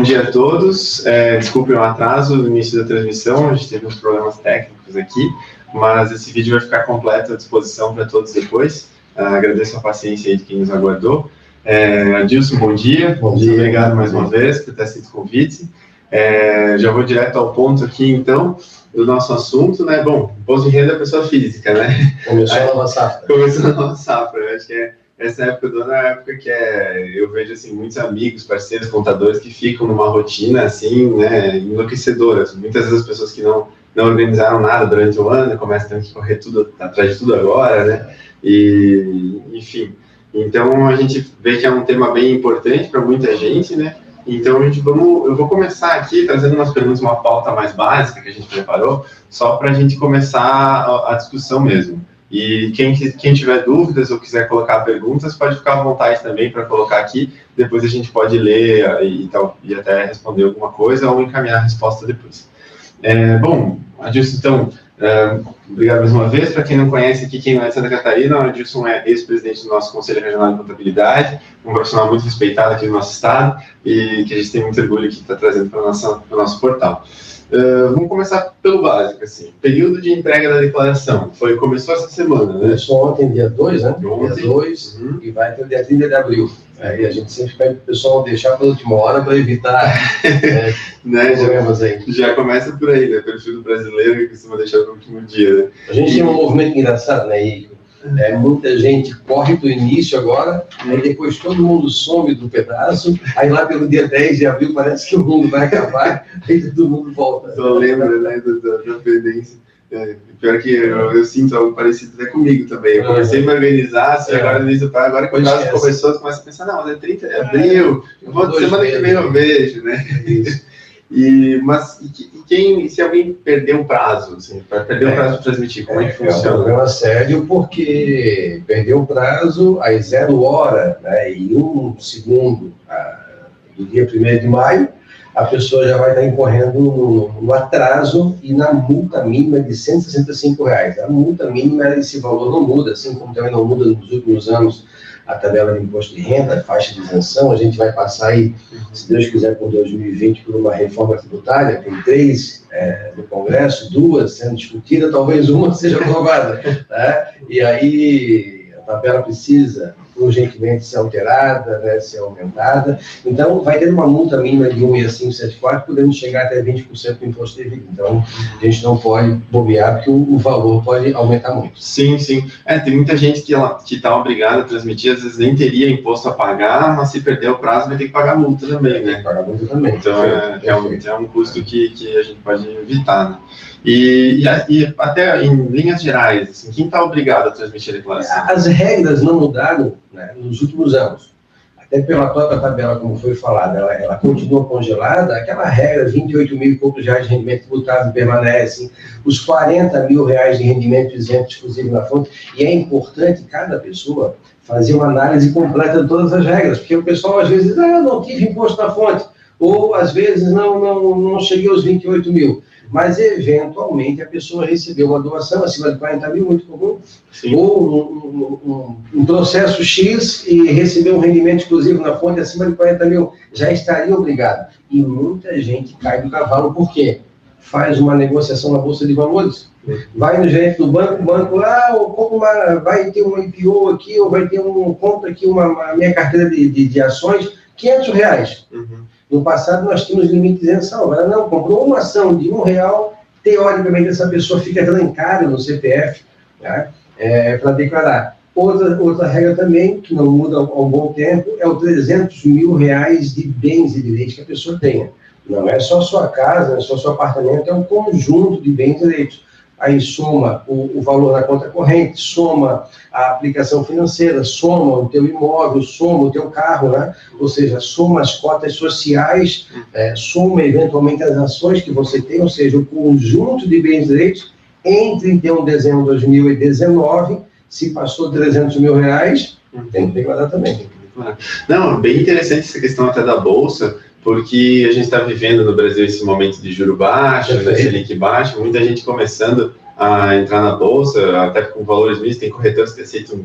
dia a todos, desculpem o atraso no início da transmissão, a gente teve uns problemas técnicos aqui, mas esse vídeo vai ficar completo à disposição para todos depois. Agradeço a paciência aí de quem nos aguardou. Adilson, bom dia. Bom dia. Obrigado mais uma vez por ter aceito o convite. Já vou direto ao ponto aqui, então, do nosso assunto, né? Bom, imposto de renda da pessoa física, né? Começou a nova safra. Começou a nova safra, eu acho que essa época do ano é a época que eu vejo, assim, muitos amigos, parceiros, contadores que ficam numa rotina, assim, né, enlouquecedora. Muitas vezes as pessoas que não organizaram nada durante o ano, começam a ter que correr tudo, atrás de tudo agora, né? E, enfim, então a gente vê que é um tema bem importante para muita gente, né? Então eu vou começar aqui trazendo umas perguntas, uma pauta mais básica que a gente preparou, só para a gente começar a discussão mesmo. E quem tiver dúvidas ou quiser colocar perguntas, pode ficar à vontade também para colocar aqui, depois a gente pode ler e até responder alguma coisa ou encaminhar a resposta depois. Bom, Adilson, então, obrigado mais uma vez. Para quem não conhece aqui, quem não é de Santa Catarina, o Adilson é ex-presidente do nosso Conselho Regional de Contabilidade, um profissional muito respeitado aqui no nosso estado e que a gente tem muito orgulho que está trazendo para o nosso portal. Vamos começar pelo básico, assim. Período de entrega da declaração. Começou essa semana, né? Começou ontem, dia 2, né? Ontem. Dia 2, e vai até o dia 30 de abril. Aí a gente sempre pede para o pessoal deixar para a última hora para evitar problemas aí. Já começa por aí, né? Perfil do brasileiro que costuma deixar no último dia, né? A gente tem um movimento engraçado, né? E muita gente corre do início agora, aí depois todo mundo some do pedaço, aí lá pelo dia 10 de abril parece que o mundo vai acabar, aí todo mundo volta. Só lembra, né, da pendência. Pior que eu sinto algo parecido até comigo também. Eu comecei a me organizar, assim, agora que o prazo começou, você começa a pensar, não, mas é 30 de abril, semana que vem eu vejo, né? Mas se alguém perder o prazo, assim, perder o prazo de transmitir, como é que funciona? É um problema sério, porque perdeu o prazo, aí 0 hora, né, e 1 segundo do dia 1º de maio, a pessoa já vai estar incorrendo no atraso e na multa mínima de R$ 165. A multa mínima, esse valor não muda, assim como também não muda nos últimos anos a tabela de imposto de renda, a faixa de isenção. A gente vai passar aí, se Deus quiser, por 2020, por uma reforma tributária. Tem 3 no Congresso, 2 sendo discutidas, talvez uma seja aprovada, né? E aí a tabela precisa urgentemente ser alterada, né, ser aumentada. Então, vai ter uma multa mínima de 1,6574, podendo chegar até 20% do imposto devido. Então, a gente não pode bobear, porque o valor pode aumentar muito. Sim, sim. Tem muita gente que está obrigada a transmitir, às vezes nem teria imposto a pagar, mas se perder o prazo vai ter que pagar multa também, né? Tem que pagar multa também. Então, é um custo que a gente pode evitar, né? E até em linhas gerais, assim, quem está obrigado a transmitir a declaração? As regras não mudaram, né, nos últimos anos. Até pela própria tabela, como foi falado, ela continua congelada. Aquela regra, 28 mil e poucos reais de rendimento tributável permanece, os 40 mil reais de rendimento isento exclusivo na fonte. E é importante cada pessoa fazer uma análise completa de todas as regras, porque o pessoal às vezes diz, eu não tive imposto na fonte, ou às vezes não cheguei aos 28 mil. Mas, eventualmente, a pessoa recebeu uma doação acima de 40 mil, muito comum, sim, ou um processo X e recebeu um rendimento exclusivo na fonte acima de 40 mil, já estaria obrigado. E muita gente cai do cavalo, por quê? Faz uma negociação na Bolsa de Valores, vai no gerente do banco, vai ter um IPO aqui, ou vai ter compra aqui a minha carteira de ações, R$500. No passado, nós tínhamos limite de isenção. Agora, não, comprou uma ação de R$1, teoricamente, essa pessoa fica trancada no CPF, né, para declarar. Outra regra também, que não muda há um bom tempo, é o 300 mil reais de bens e direitos que a pessoa tenha. Não é só sua casa, não é só seu apartamento, é um conjunto de bens e direitos. Aí soma o valor da conta corrente, soma a aplicação financeira, soma o teu imóvel, soma o teu carro, né? Ou seja, soma as cotas sociais, soma eventualmente as ações que você tem, ou seja, o conjunto de bens e direitos. Em 31 de dezembro de 2019, se passou 300 mil reais, tem que declarar também. Não, bem interessante essa questão até da Bolsa, porque a gente está vivendo no Brasil esse momento de juro baixo, né, Selic baixo, muita gente começando a entrar na bolsa, até com valores mínimos, tem corretores que aceitam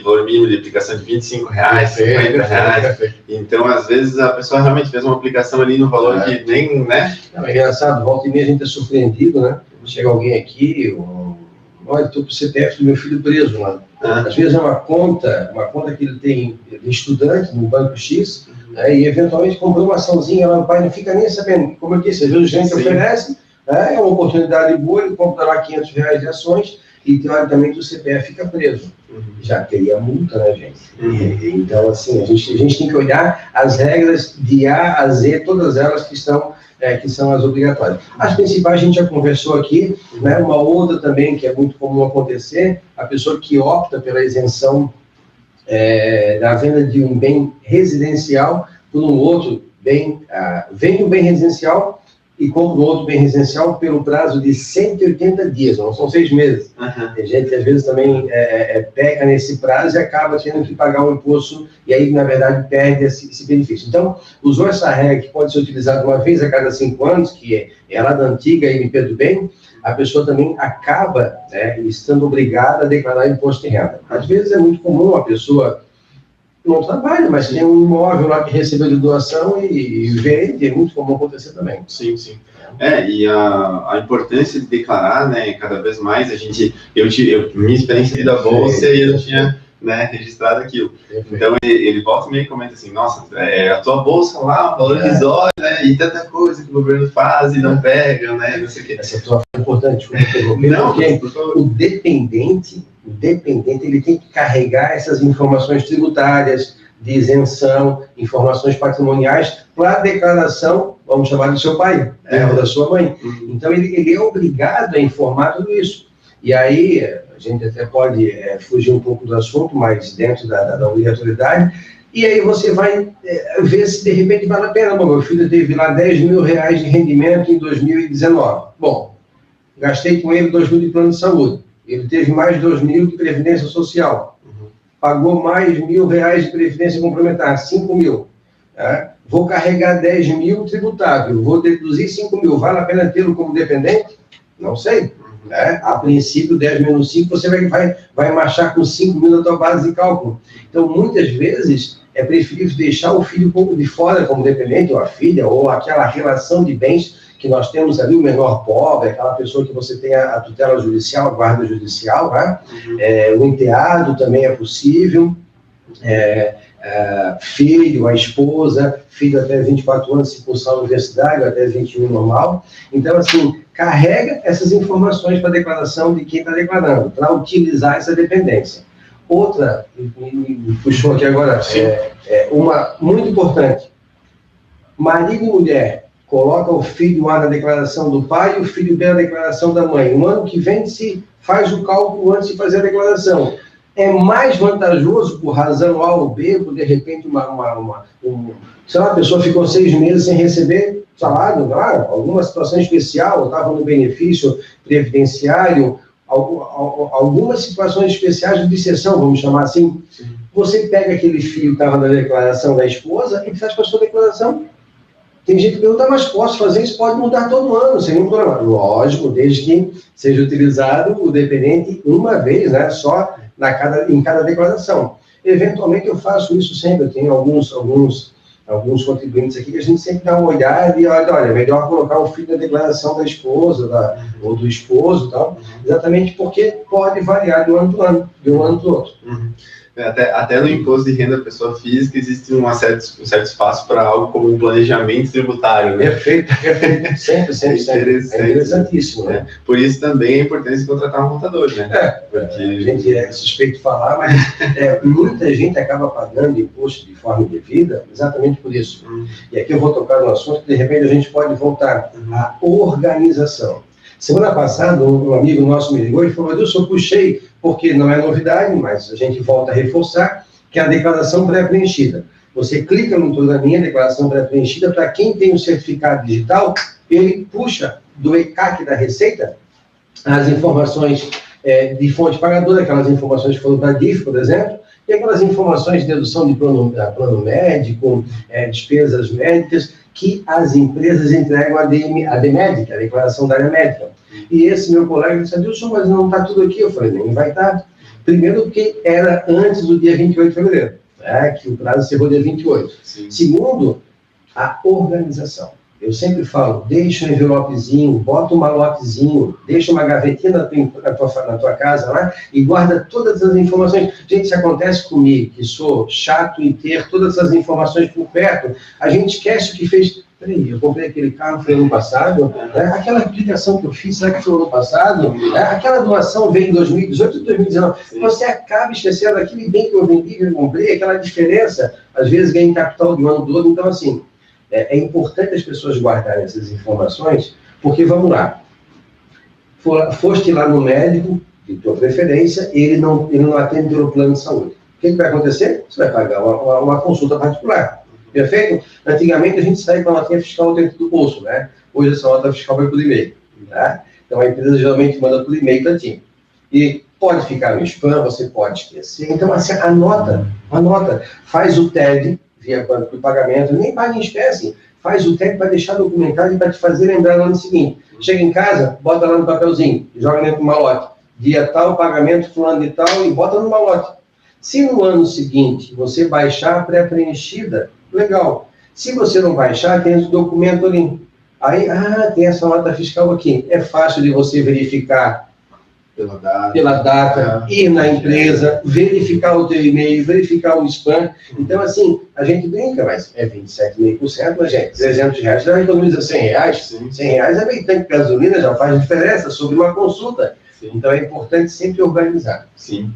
valor mínimo de aplicação de R$25, R$50. Então, às vezes, a pessoa realmente fez uma aplicação ali no valor que nem, né? É engraçado, volta e meia a gente é surpreendido, né? Chega alguém aqui, olha, estou com o CPF do meu filho preso lá. Às vezes é uma conta que ele tem de estudante no banco X, né, e eventualmente comprou uma açãozinha lá no pai, não fica nem sabendo. Como eu disse, às vezes o gerente oferece, é uma oportunidade boa, ele compra lá R$500 de ações e teoricamente o CPF fica preso. Já teria multa, né, gente? Então, assim, a gente tem que olhar as regras de A a Z, todas elas que são as obrigatórias. As principais a gente já conversou aqui, né? Uma outra também que é muito comum acontecer, a pessoa que opta pela isenção da venda de um bem residencial por um outro bem, vende um bem residencial e compra um outro bem residencial pelo prazo de 180 dias, não são 6 meses. Tem gente que às vezes também peca nesse prazo e acaba tendo que pagar um imposto e aí, na verdade, perde esse benefício. Então, usou essa regra que pode ser utilizada uma vez a cada 5 anos, que é lá da antiga MP do Bem, a pessoa também acaba estando obrigada a declarar imposto de renda. Às vezes é muito comum a pessoa não trabalha, mas tem um imóvel lá que recebeu de doação e vende, é muito comum acontecer também. Sim. E a importância de declarar, né, cada vez mais, minha experiência da bolsa e eu tinha, né, registrado aquilo. Então, ele volta e meio comenta assim, nossa, a tua bolsa lá, o valor risório, né, e tanta coisa que o governo faz e não pega, né, não sei o quê. Essa tua é importante, porque o dependente, ele tem que carregar essas informações tributárias, de isenção, informações patrimoniais, para a declaração, vamos chamar do seu pai, ou da sua mãe. Então, ele é obrigado a informar tudo isso. E aí, a gente até pode fugir um pouco do assunto, mas dentro da obrigatoriedade, e aí você vai ver se de repente vale a pena. Bom, meu filho teve lá R$10 mil de rendimento em 2019. Bom, gastei com ele 2 mil de plano de saúde. Ele teve mais 2 mil de previdência social. Pagou mais R$1.000 de previdência complementar, 5 mil. Vou carregar 10 mil tributável, vou deduzir 5 mil. Vale a pena tê-lo como dependente? Não sei. A princípio, 10 menos 5, você vai marchar com 5 mil na tua base de cálculo. Então, muitas vezes, é preferível deixar o filho um pouco de fora como dependente, ou a filha, ou aquela relação de bens que nós temos ali, o menor pobre, aquela pessoa que você tem a tutela judicial, a guarda judicial, o enteado também é possível, filho, a esposa, filho até 24 anos, se cursar universidade, até 21 normal. Então, assim, carrega essas informações para a declaração de quem está declarando, para utilizar essa dependência. Outra, me puxou aqui agora, uma muito importante, marido e mulher, coloca o filho A na declaração do pai e o filho B na declaração da mãe. No ano que vem, se faz o cálculo antes de fazer a declaração. É mais vantajoso por razão A ou B, por de repente sei lá, a pessoa ficou 6 meses sem receber salário, alguma situação especial, estava no benefício previdenciário, algumas situações especiais de exceção, vamos chamar assim. Você pega aquele filho que estava na declaração da esposa e faz para a sua declaração. Tem gente que pergunta, mas posso fazer isso? Pode mudar todo ano, sem nenhum problema. Lógico, desde que seja utilizado o dependente uma vez, só em cada declaração. Eventualmente eu faço isso sempre, eu tenho alguns contribuintes aqui que a gente sempre dá uma olhada e olha, é melhor colocar o filho na declaração da esposa ou do esposo, tal, exatamente porque pode variar de um ano para o outro. Até no imposto de renda da pessoa física existe um certo espaço para algo como um planejamento tributário, né? Perfeito. Sempre. É interessantíssimo, né? Por isso também é importante contratar um contador, né? Porque a gente é suspeito de falar, mas muita gente acaba pagando imposto de forma indevida exatamente por isso. E aqui eu vou tocar no assunto que de repente a gente pode voltar à organização. Semana passada, um amigo nosso me ligou e falou, eu puxei, porque não é novidade, mas a gente volta a reforçar, que é a declaração pré-preenchida. Você clica no programinha, declaração pré-preenchida, para quem tem o certificado digital, ele puxa do ECAC da Receita as informações de fonte pagadora, aquelas informações que foram para a DIF, por exemplo, e aquelas informações de dedução de plano médico, despesas médicas, que as empresas entregam a DMED, que é a declaração da área médica. E esse meu colega disse, Adilson, mas não está tudo aqui. Eu falei, nem vai estar. Primeiro porque era antes do dia 28 de fevereiro, né, que o prazo encerrou dia 28. Sim. Segundo, a organização. Eu sempre falo, deixa um envelopezinho, bota um malotezinho, deixa uma gavetinha na tua casa lá e guarda todas as informações. Gente, se acontece comigo, que sou chato em ter todas essas informações por perto, a gente esquece o que fez. Peraí, eu comprei aquele carro, foi ano passado, né? Aquela aplicação que eu fiz, será que foi ano passado? Aquela doação veio em 2018 ou 2019. Sim. Você acaba esquecendo aquele bem que eu vendi, que eu comprei, aquela diferença, às vezes ganha em capital de um ano do outro. Então, assim, é importante as pessoas guardarem essas informações, porque, vamos lá, foste lá no médico, de tua preferência, ele não atende pelo plano de saúde. O que vai acontecer? Você vai pagar uma consulta particular. Perfeito? Antigamente a gente saía com a notinha fiscal dentro do bolso, né? Hoje essa nota fiscal vai por e-mail, tá? Então a empresa geralmente manda por e-mail tantinho. E pode ficar no spam, você pode esquecer. Então assim, anota, faz o TED via banco de pagamento, nem paga em espécie, faz o TED para deixar documentado e para te fazer lembrar no ano seguinte. Chega em casa, bota lá no papelzinho, joga dentro do malote, dia tal, pagamento fulano de tal e bota no malote. Se no ano seguinte você baixar a pré-preenchida, legal. Se você não baixar, tem o documento ali. Aí, tem essa nota fiscal aqui. É fácil de você verificar pela data, ir na empresa, verificar o teu e-mail, verificar o spam. Então, assim, a gente brinca, mas é 27,5%, mas, gente, R$300 já economiza R$100. R$100 é meio tanque de gasolina, já faz diferença sobre uma consulta. Sim. Então é importante sempre organizar. Sim.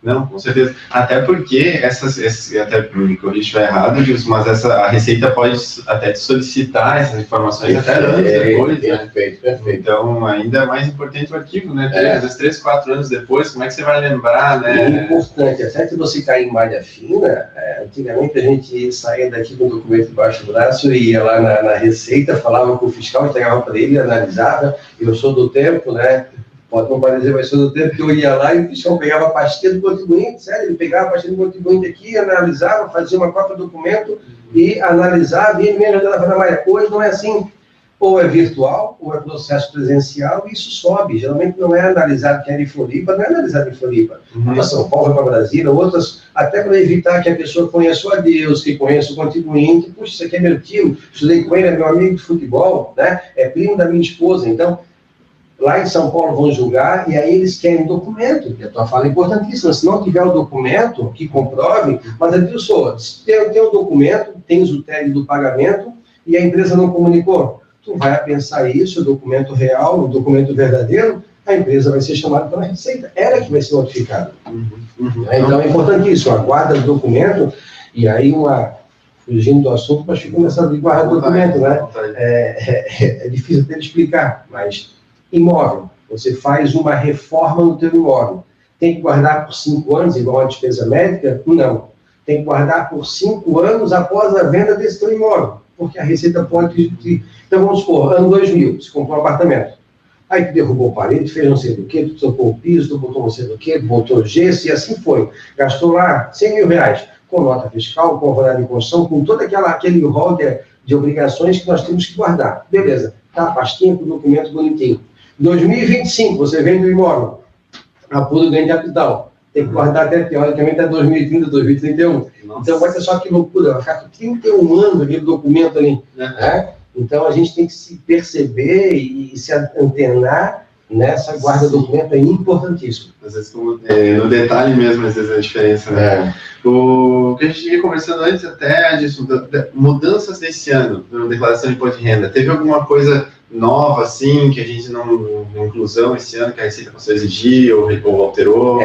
Não, com certeza. Até porque até me corrija se estiver errado, mas a Receita pode até te solicitar essas informações até anos depois, né? Perfeito. Então, ainda é mais importante o arquivo, né? Às vezes 3, 4 anos depois, como é que você vai lembrar, né? É importante, até que você cair em malha fina, antigamente a gente saía daqui com o documento debaixo do braço e ia lá na Receita, falava com o fiscal, entregava para ele, analisava. Eu sou do tempo, né? Pode não parecer, mas todo o tempo que eu ia lá e o fiscal pegava a pastinha do contribuinte, sério, ele pegava a pastinha do contribuinte aqui, analisava, fazia uma cópia do documento e analisava, e ele mesmo andava na malha. Hoje não é assim, ou é virtual, ou é processo presencial, e isso sobe. Geralmente não é analisado quem é de Floripa, não é analisado em Floripa. Para São Paulo, para Brasília, outras, até para evitar que a pessoa conheça a Deus, que conheça o contribuinte. Puxa, isso aqui é meu tio, estudei com ele, é meu amigo de futebol, né? É primo da minha esposa, então. Lá em São Paulo vão julgar, e aí eles querem documento, que a tua fala é importantíssima. Se não tiver o documento que comprove, mas Adilson, se tem o documento, tens o TED do pagamento, e a empresa não comunicou, tu vai pensar isso, o documento real, o documento verdadeiro, a empresa vai ser chamada pela Receita, ela que vai ser notificada. Então é importantíssimo, aguarda o documento, e aí fugindo do assunto, mas fica começando a guardar o documento, né? É difícil até de explicar, mas... Imóvel, você faz uma reforma no teu imóvel. Tem que guardar por 5 anos, igual a despesa médica? Não. Tem que guardar por 5 anos após a venda desse teu imóvel, porque a Receita pode... Então, vamos supor, ano 2000, você comprou um apartamento. Aí tu derrubou a parede, fez não sei do que, tu tocou o piso, tu botou não sei do que, botou gesso, e assim foi. Gastou lá R$100 mil, com nota fiscal, com alvará de construção, com todo aquele rol de obrigações que nós temos que guardar. Beleza, tá a pastinha com o documento bonitinho. 2025, você vende o imóvel, apuro do ganho de capital. Tem que guardar até, teoricamente, até 2030, 2031. Nossa. Então, vai ser só que loucura, vai ficar com 31 anos aquele documento ali. Né? Então, a gente tem que se perceber e se antenar nessa guarda do documento, é importantíssimo. Às vezes, no detalhe mesmo, às vezes, a diferença, né? O que a gente vinha conversando antes até disso, mudanças desse ano, na declaração de imposto de renda, teve alguma coisa nova, assim, que a gente não, inclusão esse ano, que a Receita passou a exigir ou alterou?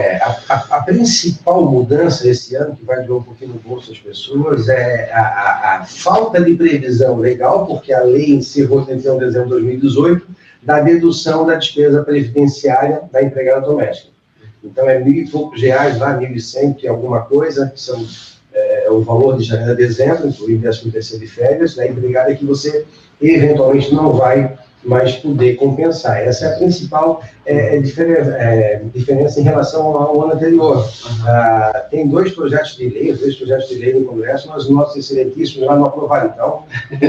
A principal mudança esse ano, que vai doer um pouquinho no bolso das pessoas, é a falta de previsão legal, porque a lei encerrou 31 de dezembro de 2018, da dedução da despesa previdenciária da empregada doméstica. Então, é R$1.000 e poucos, lá, 1.100, que é alguma coisa, que são o valor de janeiro a dezembro, incluindo a 13ª de férias, da empregada que você eventualmente não vai mas poder compensar. Essa é a principal diferença em relação ao ano anterior. Tem dois projetos de lei no Congresso, mas os nossos excelentíssimos lá não aprovaram, então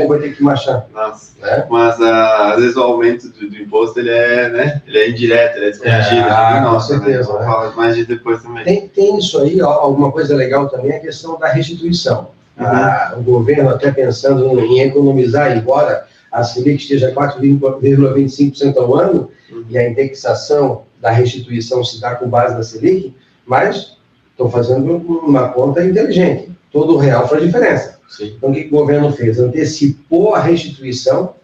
vai ter que marchar. Nossa. Né? Mas às vezes o aumento do imposto ele é indireto, ele é descontido. Com certeza. Vamos falar mais de depois também. Tem isso aí, alguma coisa legal também, a questão da restituição. O governo até pensando em economizar, embora a Selic esteja 4,25% ao ano, e a indexação da restituição se dá com base na Selic, mas estão fazendo uma conta inteligente. Todo real faz diferença. Sim. Então, o que o governo fez? Antecipou a restituição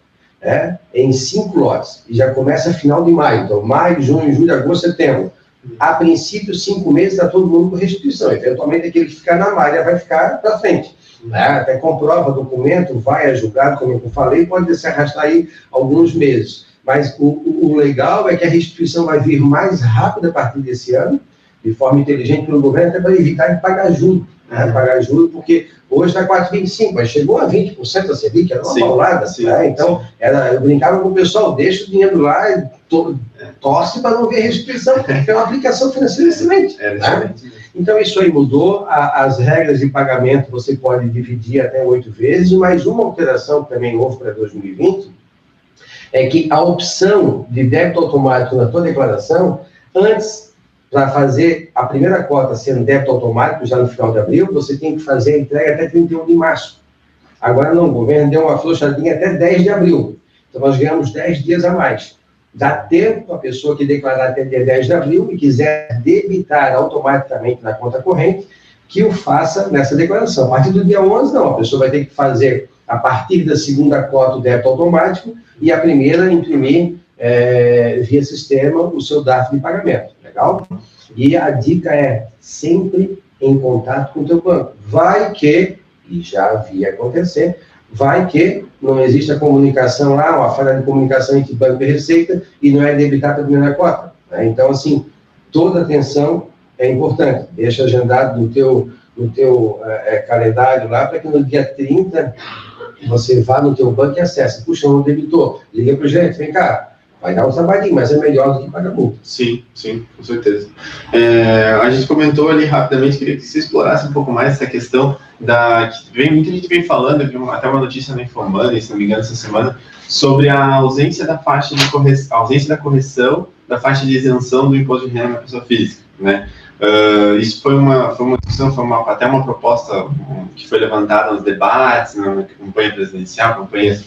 em 5 lotes, e já começa final de maio. Então, maio, junho, julho, agosto, setembro. A princípio, 5 meses está todo mundo com restituição. Eventualmente, aquele que ficar na malha vai ficar para frente. Até comprova documento, vai a julgado, como eu falei, pode se arrastar aí alguns meses. Mas o legal é que a restituição vai vir mais rápido a partir desse ano, de forma inteligente pelo governo, até para evitar de pagar juros. Pagar juros, porque hoje está 4,25%, mas chegou a 20% a Selic, era uma paulada. Então, eu brincava com o pessoal, deixa o dinheiro lá e torce para não ver restituição, porque é uma aplicação financeira excelente. Então, isso aí mudou. As regras de pagamento você pode dividir até 8 vezes, mas uma alteração que também houve para 2020 é que a opção de débito automático na tua declaração, antes, para fazer a primeira cota sendo débito automático, já no final de abril, você tem que fazer a entrega até 31 de março. Agora não, o governo deu uma frouxadinha até 10 de abril. Então, nós ganhamos 10 dias a mais. Dá tempo a pessoa que declarar até dia 10 de abril e quiser debitar automaticamente na conta corrente, que o faça nessa declaração. A partir do dia 11, não. A pessoa vai ter que fazer, a partir da segunda cota, o débito automático e a primeira imprimir via sistema o seu DARF de pagamento. Legal? E a dica é sempre em contato com o teu banco. Vai que, e já vi acontecer, vai que não existe a comunicação lá, uma falha de comunicação entre banco e receita, e não é debitada a primeira cota. Então, assim, toda atenção é importante. Deixa agendado no teu calendário lá, para que no dia 30 você vá no teu banco e acesse. Puxa, não debitou. Liga para o gerente, vem cá. Vai dar um trabalhinho, mas é melhor do que pagar multa. Sim, com certeza. A gente comentou ali rapidamente, queria que você explorasse um pouco mais essa questão muita gente vem falando, eu vi até uma notícia na Infomoney, se não me engano, essa semana, sobre a ausência da faixa de correção, a ausência da correção da faixa de isenção do imposto de renda na pessoa física, né? Isso foi uma discussão, até uma proposta que foi levantada nos debates, na campanha presidencial, campanhas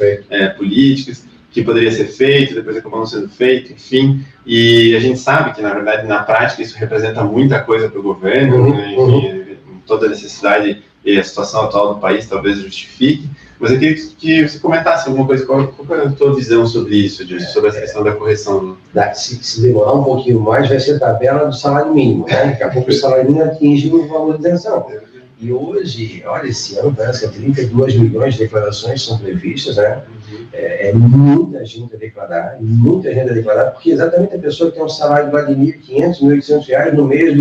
políticas, que poderia ser feito, depois acabou não sendo feito, enfim, e a gente sabe que, na verdade, na prática, isso representa muita coisa para o governo, né? Enfim, toda a necessidade e a situação atual do país talvez justifique, mas eu queria que você comentasse alguma coisa, qual é a tua visão sobre isso, sobre essa questão da correção? Se demorar um pouquinho mais, vai ser a tabela do salário mínimo, né? Daqui a pouco o salário mínimo atinge o valor de isenção. E hoje, olha, esse ano parece que 32 milhões de declarações são previstas, né? Muita gente a declarar, porque exatamente a pessoa que tem um salário lá de R$ 1.500, R$ 1.800 no mês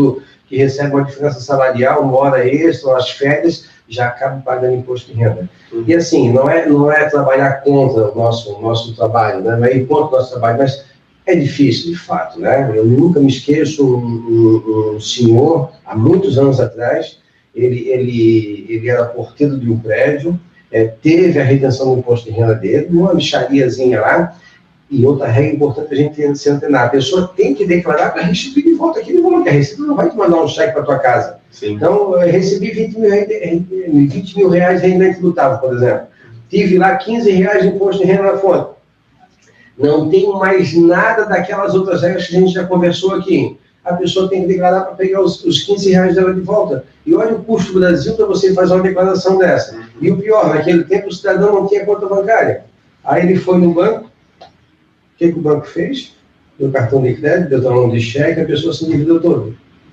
que recebe uma diferença salarial, uma hora extra, as férias, já acaba pagando imposto de renda. E assim, não é trabalhar contra o nosso trabalho, né? Não é ir contra o nosso trabalho, mas é difícil, de fato, né? Eu nunca me esqueço um senhor, há muitos anos atrás, ele era porteiro de um prédio, teve a retenção do imposto de renda dele, uma mixariazinha lá, e outra regra importante a gente se antenar, a pessoa tem que declarar para restituir de volta aquele valor que é recebido, não vai te mandar um cheque para tua casa. Sim. Então, eu recebi 20 mil reais de renda tributável, por exemplo. Tive lá 15 reais de imposto de renda na fonte. Não tenho mais nada daquelas outras regras que a gente já conversou aqui. A pessoa tem que declarar para pegar os 15 reais dela de volta. E olha o custo do Brasil para você fazer uma declaração dessa. E o pior, naquele tempo o cidadão não tinha conta bancária. Aí ele foi no banco, o que o banco fez? Deu cartão de crédito, deu talão de cheque, a pessoa se endividou toda.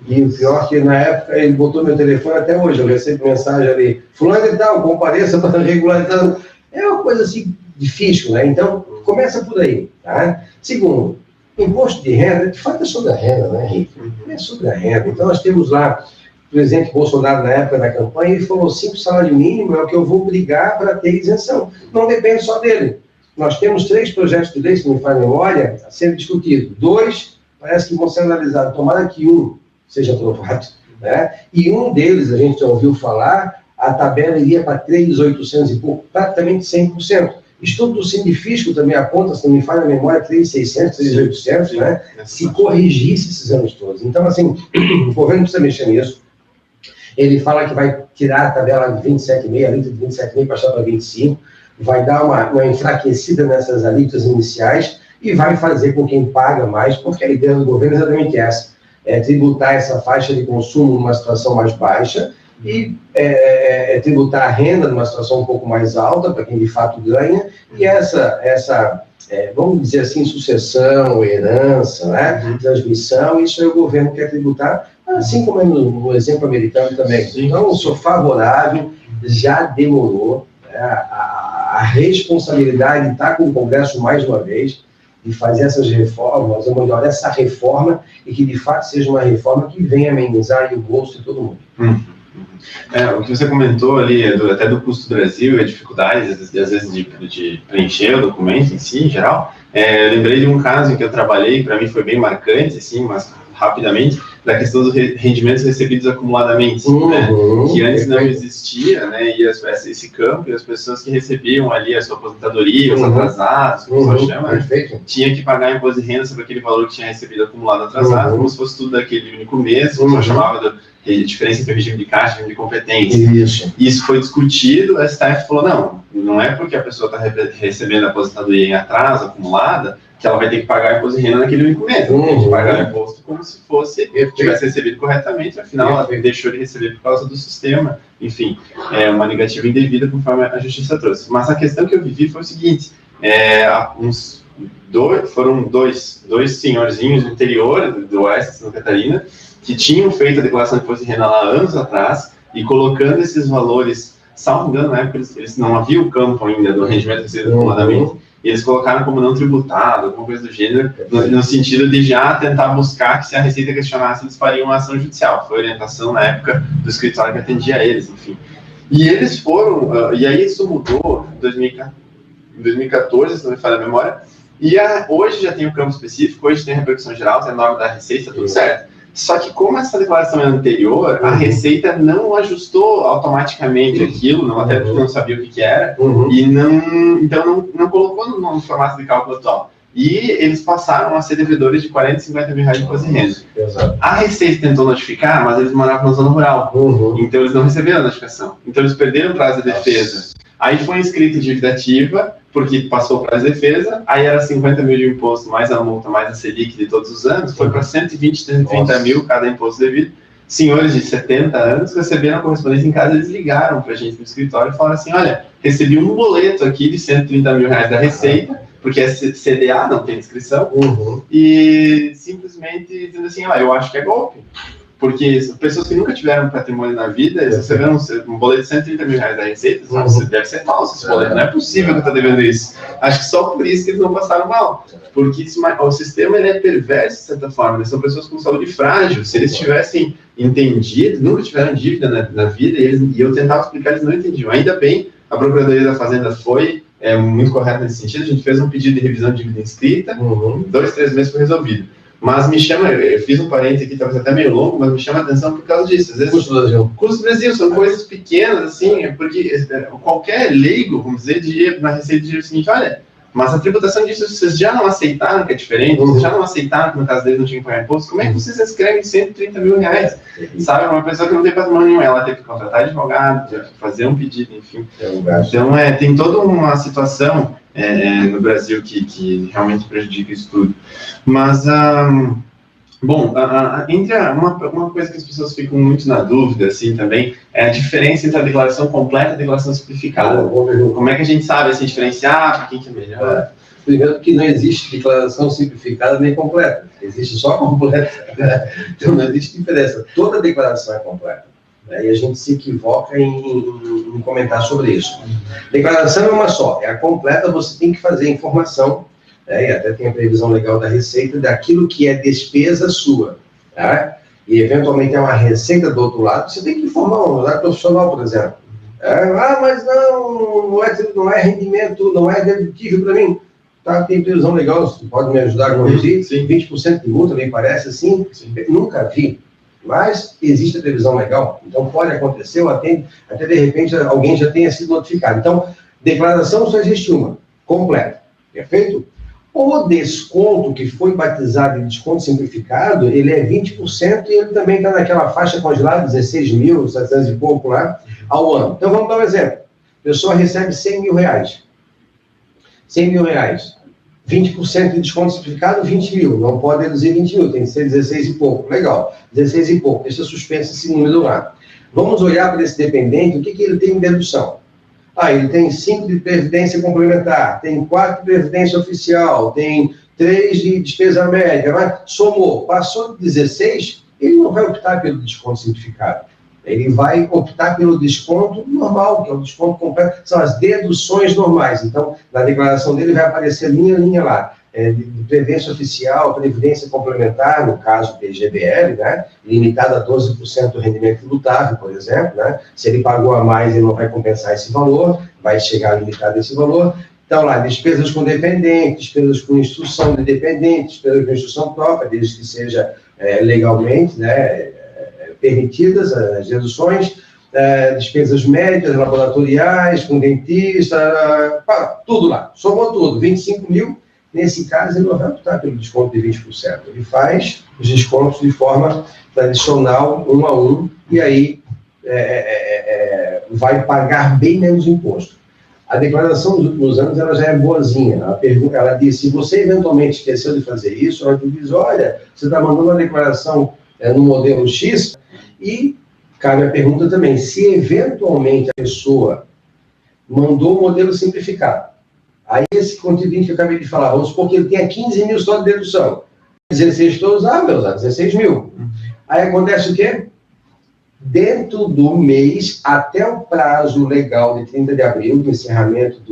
E o pior que na época ele botou meu telefone até hoje, eu recebo mensagem ali, fulano e tal, compareça para regularizar. É uma coisa assim difícil, né? Então, começa por aí, tá? Segundo, imposto de renda, de fato é sobre a renda, né, Henrique? É sobre a renda. Então, nós temos lá o presidente Bolsonaro, na época da campanha, ele falou: 5 salário mínimo é o que eu vou brigar para ter isenção. Não depende só dele. nós temos 3 projetos de lei, se não me falha a memória, a serem discutidos. 2 parece que vão ser analisados. Tomara que um seja aprovado, né? E um deles, a gente já ouviu falar, a tabela iria para 3.800 e pouco, praticamente 100%. Estudo do Sindifisco também aponta, se não me falha a memória, 3.600, 3.800, né? Se corrigisse esses anos todos. Então, assim, o governo precisa mexer nisso. Ele fala que vai tirar a tabela de 27,5, a alíquota de 27,5 passar para 25, vai dar uma enfraquecida nessas alíquotas iniciais e vai fazer com quem paga mais, porque a ideia do governo é exatamente essa, é tributar essa faixa de consumo numa situação mais baixa e tributar a renda numa situação um pouco mais alta, para quem de fato ganha, e essa vamos dizer assim, sucessão, herança, né? Transmissão, isso aí o governo quer tributar, assim como é no exemplo americano também. Então, eu sou favorável, já demorou, né? A responsabilidade está com o Congresso mais uma vez, de fazer essas reformas, ou melhor, essa reforma, e que de fato seja uma reforma que venha amenizar o bolso de todo mundo. O que você comentou ali, até do custo do Brasil e a dificuldade, às vezes, de preencher o documento em si, em geral, eu lembrei de um caso em que eu trabalhei, para mim foi bem marcante, assim, mas rapidamente, da questão dos rendimentos recebidos acumuladamente, né? Que antes não existia, né? E esse campo, e as pessoas que recebiam ali a sua aposentadoria, os atrasados, como o pessoal chama, tinha que pagar imposto de renda sobre aquele valor que tinha recebido acumulado atrasado, como se fosse tudo daquele único mês, como o chamava de diferença entre o regime de caixa e regime de competência. Isso foi discutido, a STF falou, não é porque a pessoa está recebendo a aposentadoria em atraso, acumulada, que ela vai ter que pagar imposto de renda naquele único mês. Ela tem que pagar o imposto como se tivesse recebido corretamente, afinal ela deixou de receber por causa do sistema. Enfim, é uma negativa indevida conforme a justiça trouxe. Mas a questão que eu vivi foi o seguinte, foram dois senhorzinhos do interior, do oeste de Santa Catarina, que tinham feito a declaração de imposto de renda lá anos atrás, e colocando esses valores, salvo engano, na época eles não haviam o campo ainda do rendimento recebido acumuladamente, e eles colocaram como não tributado, alguma coisa do gênero, no sentido de já tentar buscar que se a Receita questionasse, eles fariam uma ação judicial. Foi a orientação na época do escritório que atendia eles, enfim. E eles foram, e aí isso mudou em 2014, se não me falha a memória, e hoje já tem o campo específico, hoje tem a repercussão geral, tem a norma da Receita, tudo certo. Só que como essa declaração é anterior, a Receita não ajustou automaticamente aquilo, até porque não sabia o que era, e então não colocou no formato de cálculo atual. E eles passaram a ser devedores de 40 e 50 mil reais de imposto de renda. A Receita tentou notificar, mas eles moravam na zona rural, então eles não receberam a notificação. Então eles perderam o prazo de defesa. Aí foi inscrito dívida ativa, porque passou o prazo de defesa, aí era 50 mil de imposto, mais a multa, mais a Selic de todos os anos, foi para 120, 130 mil cada imposto devido. Senhores de 70 anos receberam a correspondência em casa, eles ligaram para a gente no escritório e falaram assim, olha, recebi um boleto aqui de 130 mil reais da Receita, porque é CDA, não tem inscrição, e simplesmente dizendo assim, eu acho que é golpe. Porque pessoas que nunca tiveram patrimônio na vida, eles receberam um boleto de 130 mil reais da Receita, deve ser falso esse boleto, não é possível que eu estou devendo isso. Acho que só por isso que eles não passaram mal, porque o sistema ele é perverso de certa forma, né? São pessoas com saúde frágil, se eles tivessem entendido, nunca tiveram dívida na vida, e eu tentava explicar, eles não entendiam. Ainda bem, a Procuradoria da Fazenda foi muito correta nesse sentido, a gente fez um pedido de revisão de dívida inscrita, 2, 3 meses foi resolvido. Mas me chama, eu fiz um parênteses aqui, talvez até meio longo, mas me chama a atenção por causa disso. Às vezes, custo do Brasil são coisas pequenas, assim, porque qualquer leigo, vamos dizer, diria na Receita diria o seguinte, olha, mas a tributação disso, vocês já não aceitaram que é diferente, vocês já não aceitaram que no caso deles não tinha que pagar imposto, como é que vocês escrevem 130 mil reais? Sabe, uma pessoa que não tem patrimônio nenhum, ela teve que contratar advogado, teve que fazer um pedido, enfim. Então, tem toda uma situação no Brasil que realmente prejudica isso tudo. Mas, uma coisa que as pessoas ficam muito na dúvida, assim, também, é a diferença entre a declaração completa e a declaração simplificada. Como é que a gente sabe, assim, diferenciar, quem que é melhor? Primeiro que não existe declaração simplificada nem completa, existe só completa. Então não existe diferença, toda declaração é completa. E a gente se equivoca em comentar sobre isso. Declaração é uma só, é a completa, você tem que fazer a informação, e até tem a previsão legal da Receita, daquilo que é despesa sua, tá? E eventualmente é uma receita do outro lado, você tem que informar um honorário profissional, por exemplo. Mas não é rendimento, não é dedutível para mim. Tá, tem previsão legal, você pode me ajudar a corrigir? 20% de multa, me parece assim. Sim. Nunca vi. Mas existe a previsão legal, então pode acontecer, até de repente alguém já tenha sido notificado. Então, declaração só existe uma, completa, perfeito? O desconto, que foi batizado de desconto simplificado, ele é 20% e ele também está naquela faixa congelada, 16.700 e pouco lá, ao ano. Então, vamos dar um exemplo. A pessoa recebe 100 mil reais. 100 mil reais. 20% de desconto simplificado, 20 mil. Não pode reduzir 20 mil, tem que ser 16 e pouco. Legal, 16 e pouco. Deixa suspenso esse número lá. Vamos olhar para esse dependente, o que ele tem em dedução? Ele tem 5 de previdência complementar, tem 4 de previdência oficial, tem 3 de despesa média, mas somou, passou de 16, ele não vai optar pelo desconto simplificado. Ele vai optar pelo desconto normal, que é o desconto completo, são as deduções normais. Então, na declaração dele vai aparecer linha lá, de previdência oficial, previdência complementar, no caso PGBL, né, limitado a 12% do rendimento tributável, por exemplo, né, se ele pagou a mais, ele não vai compensar esse valor, vai chegar limitado a esse valor. Então, lá, despesas com dependente, despesas com instrução de dependente, despesas com instrução própria, desde que seja legalmente, né, permitidas as deduções, despesas médias, laboratoriais, com dentista, tudo lá, somou tudo, 25 mil. Nesse caso, ele não vai optar pelo desconto de 20%. Ele faz os descontos de forma tradicional, 1 a 1, e aí vai pagar bem menos imposto. A declaração dos últimos anos ela já é boazinha. Ela diz, se você eventualmente esqueceu de fazer isso, ela diz, olha, você está mandando uma declaração no modelo X, e cabe a pergunta também, se eventualmente a pessoa mandou o modelo simplificado, aí esse contribuinte que eu acabei de falar, vamos supor que ele tenha 15 mil só de dedução. 16 estou usando, vai usar 16 mil. Aí acontece o quê? Dentro do mês, até o prazo legal de 30 de abril, do encerramento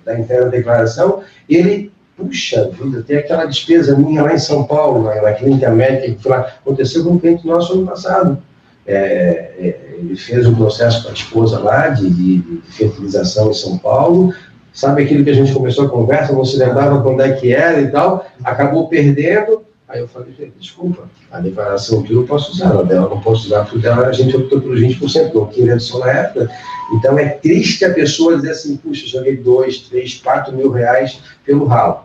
da inteira declaração, ele, puxa vida, tem aquela despesa minha lá em São Paulo, na clínica médica, que aconteceu com um cliente nosso ano passado. Ele fez um processo com a esposa lá de fertilização em São Paulo. Sabe aquilo que a gente começou a conversa, não se lembrava quando é que era e tal, acabou perdendo. Aí eu falei, desculpa, a declaração que eu posso usar, a dela não posso usar, porque dela a gente optou por 20%, não tinha redução na época. Então é triste a pessoa dizer assim, puxa, joguei 2, 3, 4 mil reais pelo ralo.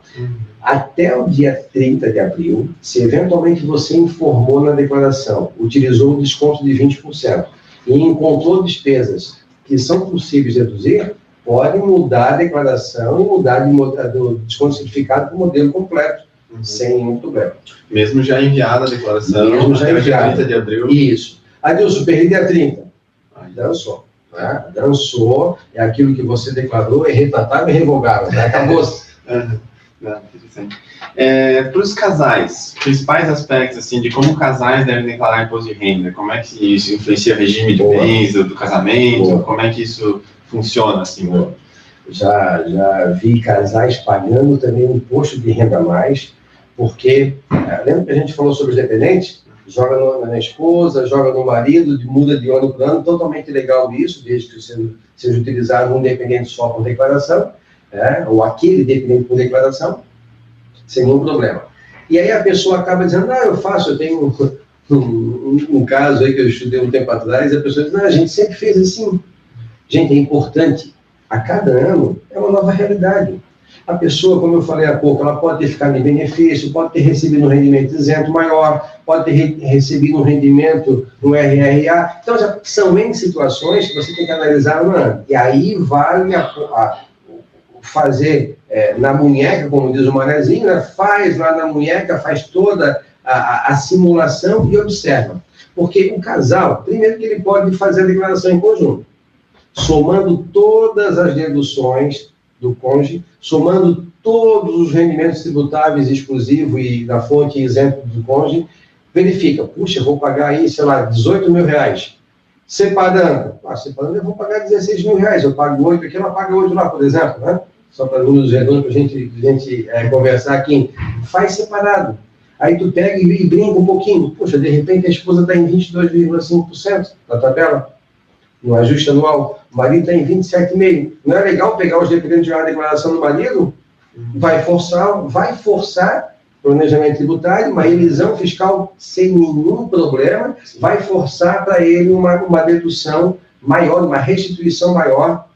Até o dia 30 de abril, se eventualmente você informou na declaração, utilizou o desconto de 20% e encontrou despesas que são possíveis de reduzir, pode mudar a declaração e mudar do desconto simplificado para o modelo completo, sem nenhum problema. Mesmo já enviada a declaração, mesmo já enviada. 30 de abril. Isso. Adilson, perdi dia 30. Dançou. Né? Dançou, é aquilo que você declarou, é retratável e revogável. Né? Acabou-se. Interessante. Para os casais, principais aspectos assim, de como casais devem declarar imposto de renda, como é que isso influencia o regime de bens do casamento, como é que isso funciona assim? Já vi casais pagando também um imposto de renda a mais, porque, lembra que a gente falou sobre os dependentes? Joga na esposa, joga no marido, muda de ano para ano, totalmente legal isso, desde que seja utilizado um dependente só por declaração, ou aquele dependente por declaração, sem nenhum problema. E aí a pessoa acaba dizendo, eu tenho um caso aí que eu estudei um tempo atrás, e a pessoa diz, a gente sempre fez assim. Gente, é importante, a cada ano é uma nova realidade. A pessoa, como eu falei há pouco, ela pode ter ficado em benefício, pode ter recebido um rendimento isento maior, pode ter recebido um rendimento no RRA. Então, já são N situações que você tem que analisar no ano. E aí vale fazer na munheca, como diz o Manezinho, né? Faz lá na munheca, faz toda a simulação e observa. Porque o casal, primeiro que ele pode fazer a declaração em conjunto, somando todas as deduções do cônjuge, somando todos os rendimentos tributáveis exclusivos e da fonte isento do cônjuge, verifica, puxa, eu vou pagar aí, sei lá, 18 mil reais. Separando, eu vou pagar 16 mil reais, eu pago 8 aqui, ela paga 8 lá, por exemplo, né? Só para números redondos, para a gente conversar aqui. Faz separado. Aí tu pega e brinca um pouquinho. Puxa, de repente a esposa está em 22,5% na tabela. no ajuste anual, o marido está em 27,5. Não é legal pegar os dependentes de uma declaração do marido? Vai forçar planejamento tributário, uma revisão fiscal sem nenhum problema, vai forçar para ele uma dedução maior, uma restituição maior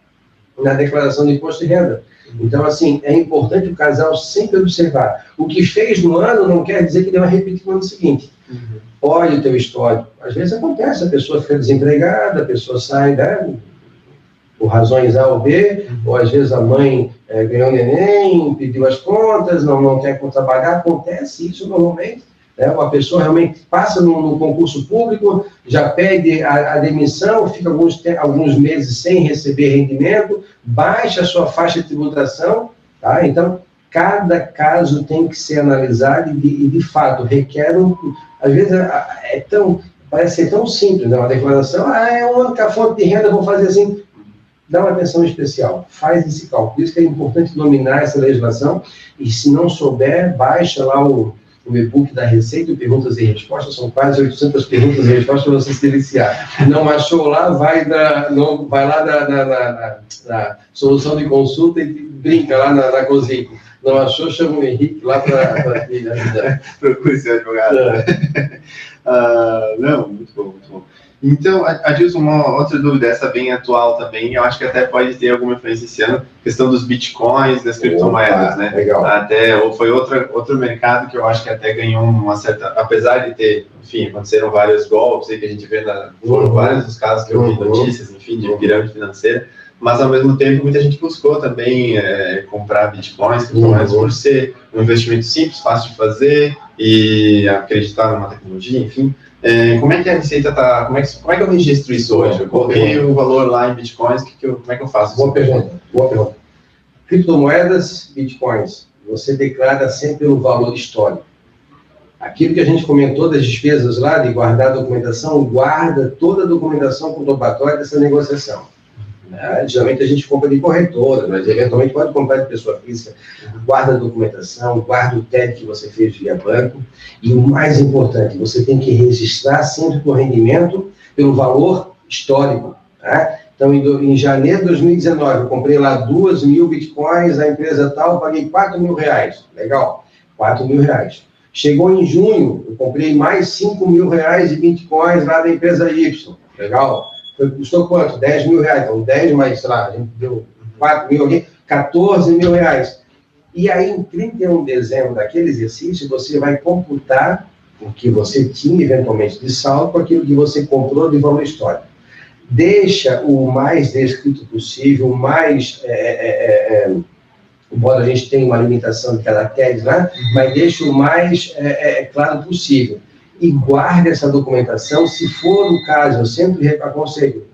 na declaração de imposto de renda. Então, assim, é importante o casal sempre observar. O que fez no ano não quer dizer que ele vai repetir no ano seguinte. Olha o teu histórico. Às vezes acontece, a pessoa fica desempregada, a pessoa sai, né, por razões A ou B, ou às vezes a mãe ganhou neném, pediu as contas, não quer trabalhar, acontece isso normalmente. Né? Uma pessoa realmente passa no concurso público, já pede a demissão, fica alguns meses sem receber rendimento, baixa a sua faixa de tributação, tá? Então, cada caso tem que ser analisado e de fato, requer às vezes parece ser tão simples, né? Uma declaração, é uma única fonte de renda, vou fazer assim. Dá uma atenção especial, faz esse cálculo. Por isso que é importante dominar essa legislação, e se não souber, baixa lá o e-book da Receita, Perguntas e Respostas, são quase 800 perguntas e respostas para você se deliciar. Não achou lá, vai lá na solução de consulta e brinca lá na cozinha. Não achou, chama o Henrique lá para te ajudar. Procure ser advogado. Não, muito bom, muito bom. Então, Adilson, uma outra dúvida, essa bem atual também, eu acho que até pode ter alguma influência esse ano, questão dos bitcoins, das criptomoedas, né? Legal. Foi outro mercado que eu acho que até ganhou uma certa, apesar de ter, enfim, aconteceram vários golpes aí que a gente vê, foram vários os casos que eu vi notícias, enfim, de pirâmide financeira, mas ao mesmo tempo muita gente buscou também comprar bitcoins, criptomoedas, por ser um investimento simples, fácil de fazer e acreditar numa tecnologia, enfim. Como é que a Receita está... Como é que eu registro isso hoje? Eu coloquei o valor lá em bitcoins, como é que eu faço? Boa pergunta. Criptomoedas, bitcoins, você declara sempre o valor histórico. Aquilo que a gente comentou das despesas lá, de guardar a documentação, guarda toda a documentação comprobatória dessa negociação. Geralmente a gente compra de corretora, mas eventualmente pode comprar de pessoa física. Guarda a documentação, guarda o TED que você fez via banco. E o mais importante, você tem que registrar sempre por rendimento pelo valor histórico. Tá? Então, em janeiro de 2019, eu comprei lá 2.000 bitcoins, a empresa tal, paguei R$4.000. Legal, R$4.000. Chegou em junho, eu comprei mais R$5.000 de bitcoins lá da empresa Y. Legal. Custou quanto? R$10.000. Então, 10 mais, sei lá, a gente deu 4.000 aqui, R$14.000. E aí, em 31 de dezembro daquele exercício, você vai computar o que você tinha, eventualmente, de saldo com aquilo que você comprou de valor histórico. Deixa o mais descrito possível, o mais... embora a gente tenha uma limitação de caracteres, né? Mas deixa o mais claro possível. E guarde essa documentação, se for o caso, eu sempre aconselho,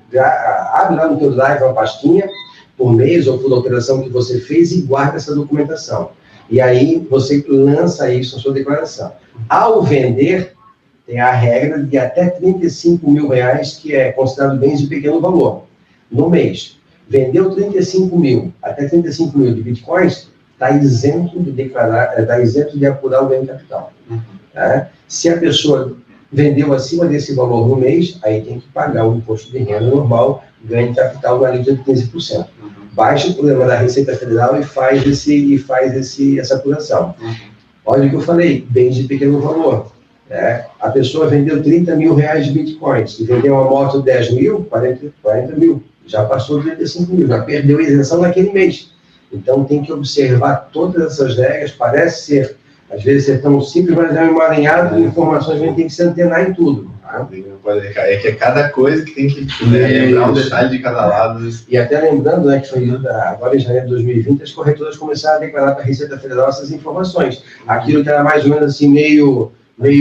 abre lá no teu Drive uma pastinha, por mês ou por operação que você fez, e guarda essa documentação. E aí você lança isso na sua declaração. Ao vender, tem a regra de até R$35.000, que é considerado bens de pequeno valor, no mês. Vendeu 35.000, até 35.000 de bitcoins, está isento de declarar, está isento de apurar o ganho de capital. Tá? Se a pessoa vendeu acima desse valor no mês, aí tem que pagar o imposto de renda normal, ganho de capital na alíquota de 15%. Baixa o programa da Receita Federal e faz essa apuração. Olha o que eu falei, bens de pequeno valor. A pessoa vendeu R$30.000 de bitcoins, e vendeu uma moto 10.000, 40.000, já passou de 35.000, já perdeu a isenção naquele mês. Então tem que observar todas essas regras, parece ser, às vezes é tão simples, mas é um emaranhado de informações, a gente tem que se antenar em tudo. Tá? É que é cada coisa que tem que lembrar um detalhe de cada lado. E até lembrando, né, que foi agora em janeiro de 2020, as corretoras começaram a declarar para a Receita Federal essas informações. Aquilo que era mais ou menos assim, meio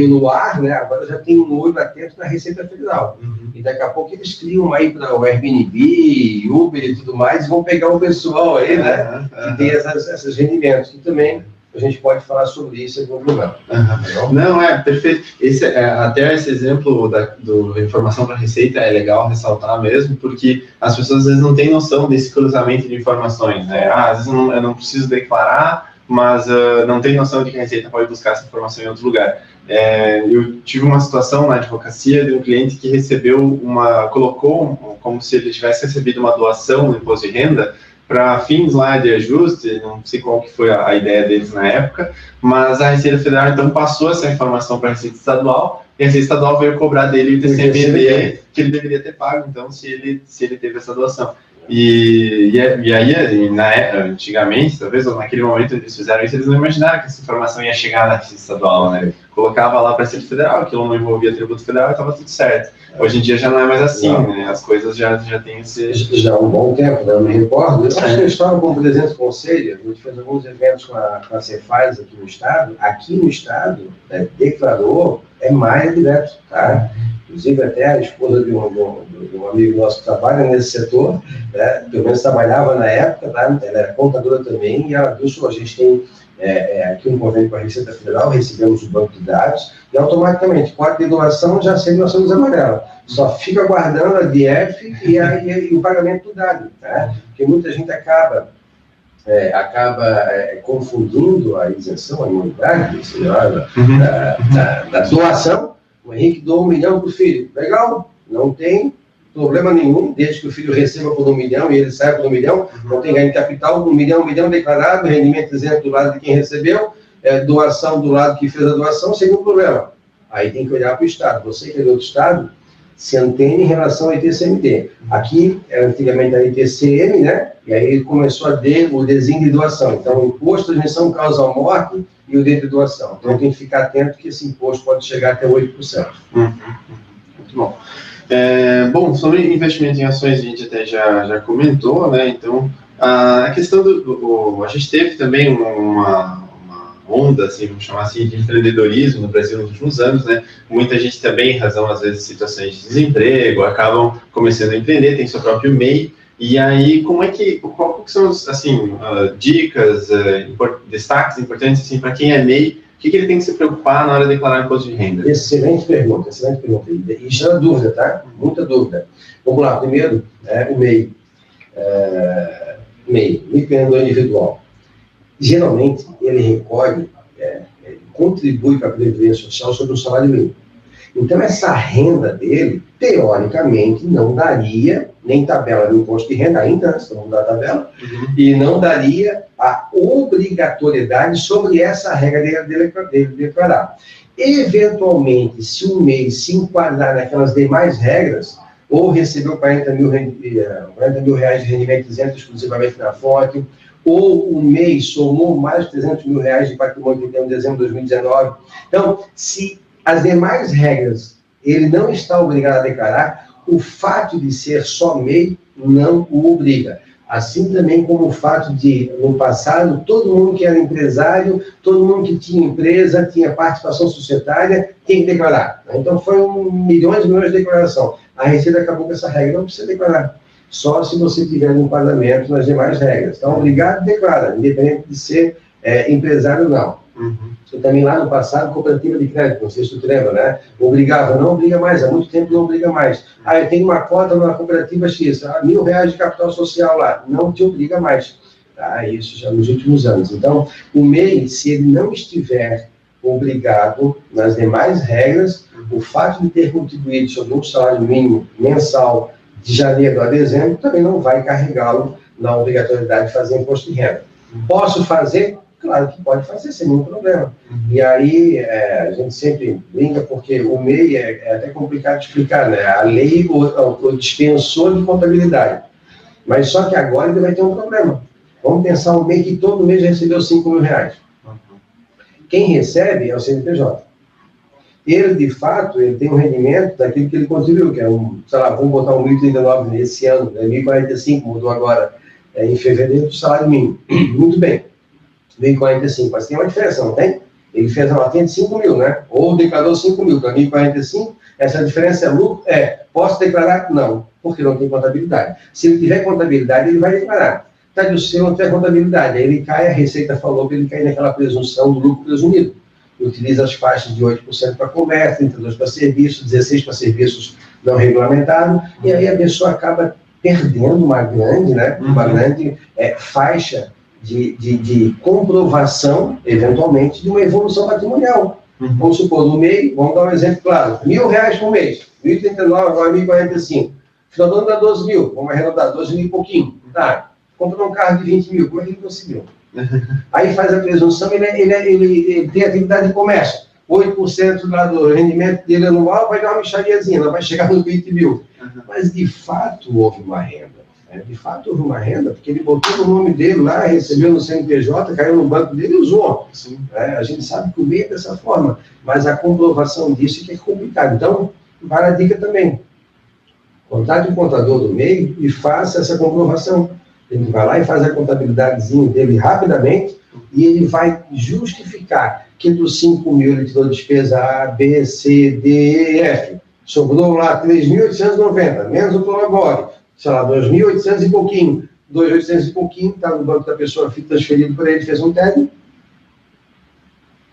no ar, né? Agora já tem um olho atento na Receita Federal. E daqui a pouco eles criam aí para o Airbnb, Uber e tudo mais, e vão pegar o pessoal aí, né? Que tem esses rendimentos. E também a gente pode falar sobre isso em algum lugar. Não, perfeito. Até esse exemplo da informação para Receita é legal ressaltar mesmo, porque as pessoas às vezes não têm noção desse cruzamento de informações, né? Às vezes eu não preciso declarar, mas não tem noção de que a Receita pode buscar essa informação em outro lugar. Eu tive uma situação na advocacia de um cliente que recebeu colocou como se ele tivesse recebido uma doação no imposto de renda para fins lá de ajuste, não sei qual que foi a ideia deles na época, mas a Receita Federal então passou essa informação para a Receita Estadual, e a Receita Estadual veio cobrar dele o ITCMD que ele deveria ter pago, então, se ele teve essa doação. E aí, antigamente, talvez, ou naquele momento eles fizeram isso, eles não imaginaram que essa informação ia chegar na Receita Estadual, né? Colocava lá para a Receita Federal, aquilo não envolvia tributo federal e estava tudo certo. Hoje em dia já não é mais assim, né? As coisas já têm esse... Já há um bom tempo, né? Eu me recordo. Eu acho que eu estava como presidente do conselho, a gente fez alguns eventos com a Cefaz aqui no estado. Aqui no estado, declarou, mais direto, tá? Inclusive até a esposa de um amigo nosso que trabalha nesse setor, né? Pelo menos trabalhava na época, tá? Ela era contadora também, e ela viu, a gente tem aqui um convênio com a Receita Federal, recebemos o banco de dados, e automaticamente, pode ter doação, já sei nós somos amarela. Só fica aguardando a DF e o pagamento do dado, tá? Porque muita gente acaba confundindo a isenção, a imunidade, da doação. O Henrique doou 1 milhão para o filho. Legal, não tem problema nenhum, desde que o filho receba por 1 milhão e ele saiba por 1 milhão, não tem ganho de capital, 1 milhão declarado, rendimento isento do lado de quem recebeu, doação do lado que fez a doação, sem nenhum problema. Aí tem que olhar para o Estado. Você que é do outro Estado, se antene em relação ao ITCMD. Aqui, antigamente era ITCM, né? E aí começou o desenho de doação. Então, o imposto de transmissão causa morte e o de doação. Então, tem que ficar atento que esse imposto pode chegar até 8%. Muito bom. Bom, sobre investimento em ações, a gente até já comentou, né? Então, a questão a gente teve também uma onda, assim, vamos chamar assim, de empreendedorismo no Brasil nos últimos anos, né? Muita gente também, em razão, às vezes, de situações de desemprego, acabam começando a empreender, tem seu próprio MEI. E aí, qual que são, assim, dicas, destaques importantes, assim, para quem é MEI, o que ele tem que se preocupar na hora de declarar imposto de renda? Excelente pergunta. E gera dúvida, tá? Muita dúvida. Vamos lá, primeiro, o MEI. Microempreendedor individual. Geralmente, ele recolhe, contribui para a Previdência Social sobre o salário mínimo. Então, essa renda dele, teoricamente, não daria nem tabela de imposto de renda, ainda, se não dá tabela, e não daria a obrigatoriedade sobre essa regra dele declarar. Eventualmente, se um mês se enquadrar naquelas demais regras, ou recebeu 40 mil reais de rendimento isento exclusivamente na fonte, ou o mês somou mais de 300 mil reais de patrimônio que tem em dezembro de 2019. Então, se as demais regras ele não está obrigado a declarar, o fato de ser só MEI não o obriga. Assim também como o fato de, no passado, todo mundo que era empresário, todo mundo que tinha empresa, tinha participação societária, tem que declarar. Então, foi milhões e milhões de declaração. A Receita acabou com essa regra, não precisa declarar. Só se você tiver um enquadramento nas demais regras. Então, obrigado, declara, independente de ser empresário ou não. E também lá no passado, cooperativa de crédito, não sei se tu lembra, né? Obrigava, não obriga mais, há muito tempo não obriga mais. Eu tenho uma cota na cooperativa X, R$1.000 de capital social lá, não te obriga mais. Isso já nos últimos anos. Então, o MEI, se ele não estiver obrigado nas demais regras, o fato de ter contribuído sobre um salário mínimo mensal de janeiro a dezembro, também não vai carregá-lo na obrigatoriedade de fazer imposto de renda. Posso fazer? Claro que pode fazer, sem nenhum problema. E aí, a gente sempre brinca, porque o MEI é até complicado de explicar, né? A lei o dispensou de contabilidade. Mas só que agora ele vai ter um problema. Vamos pensar um MEI que todo mês recebeu 5 mil reais. Quem recebe é o CNPJ. Ele, de fato, ele tem um rendimento daquilo que ele contribuiu, que é vamos botar 1.039 nesse ano, né? 1.045, mudou agora em fevereiro do salário mínimo. Muito bem. 1.045, mas tem uma diferença, não tem? Ele fez uma latinha de 5 mil, né? Ou declarou 5 mil, para 1.045, essa diferença é lucro? Posso declarar? Não, porque não tem contabilidade. Se ele tiver contabilidade, ele vai declarar. Se não tiver contabilidade, aí ele cai, a Receita falou que ele cai naquela presunção do lucro presumido. Utiliza as faixas de 8% para comércio, 32% para serviços, 16% para serviços não regulamentados, e aí a pessoa acaba perdendo uma grande faixa de comprovação, eventualmente, de uma evolução patrimonial. Vamos supor, no MEI, vamos dar um exemplo claro, R$1.000 por mês, 1.039, agora 1.045. final do ano dá 12 mil, vamos arredondar, 12 mil e pouquinho. Tá, compra um carro de 20 mil, como é que ele conseguiu? Aí faz a presunção, ele tem atividade de comércio. 8% do rendimento dele anual vai dar uma mixariazinha, não vai chegar nos 20 mil. Mas, de fato, houve uma renda. Né? De fato, houve uma renda, porque ele botou o nome dele lá, recebeu no CNPJ, caiu no banco dele e usou. A gente sabe que o meio é dessa forma, mas a comprovação disso é que é complicado. Então, vale a dica também. Contate o contador do meio e faça essa comprovação. Ele vai lá e faz a contabilidadezinha dele rapidamente e ele vai justificar que dos 5 mil ele tirou despesa A, B, C, D, E, F. Sobrou lá 3.890, menos o prolabore, sei lá, 2.800 e pouquinho. 2.800 e pouquinho, está no banco da pessoa, fica transferido para ele, fez um TED.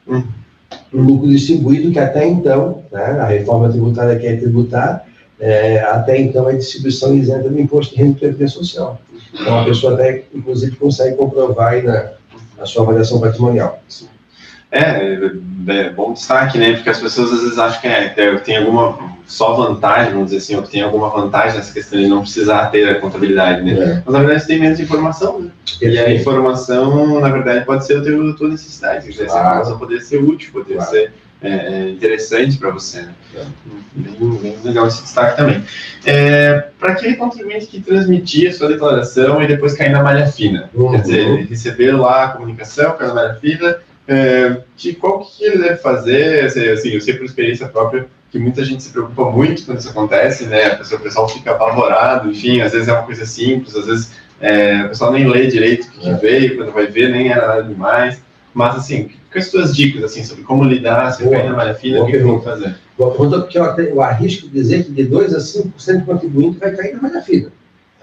Um lucro distribuído que até então, né, a reforma tributária quer tributar, até então é distribuição isenta do imposto de renda e previdência social. Então a pessoa até, inclusive, consegue comprovar aí na sua avaliação patrimonial. É bom destaque, né? Porque as pessoas às vezes acham que tem alguma só vantagem, vamos dizer assim, ou que tem alguma vantagem nessa questão de não precisar ter a contabilidade, né? Mas na verdade tem menos informação, né? E a informação, na verdade, pode ser a tua necessidade. Essa informação poder ser útil, poder ser interessante para você, né? Bem legal esse destaque também. Para aquele contribuinte que transmitia a sua declaração e depois cair na malha fina, quer dizer, ele recebeu lá a comunicação, caiu na malha fina, qual que ele deve fazer? Assim, eu sei por experiência própria que muita gente se preocupa muito quando isso acontece, né? O pessoal fica apavorado, enfim, às vezes é uma coisa simples, às vezes o pessoal nem lê direito o que veio, quando vai ver nem era nada demais. Mas, assim, quais são as suas dicas, assim, sobre como lidar, se cair na malha fina, o que vão fazer? Porque eu arrisco dizer que de 2% a 5% de contribuinte vai cair na malha fina.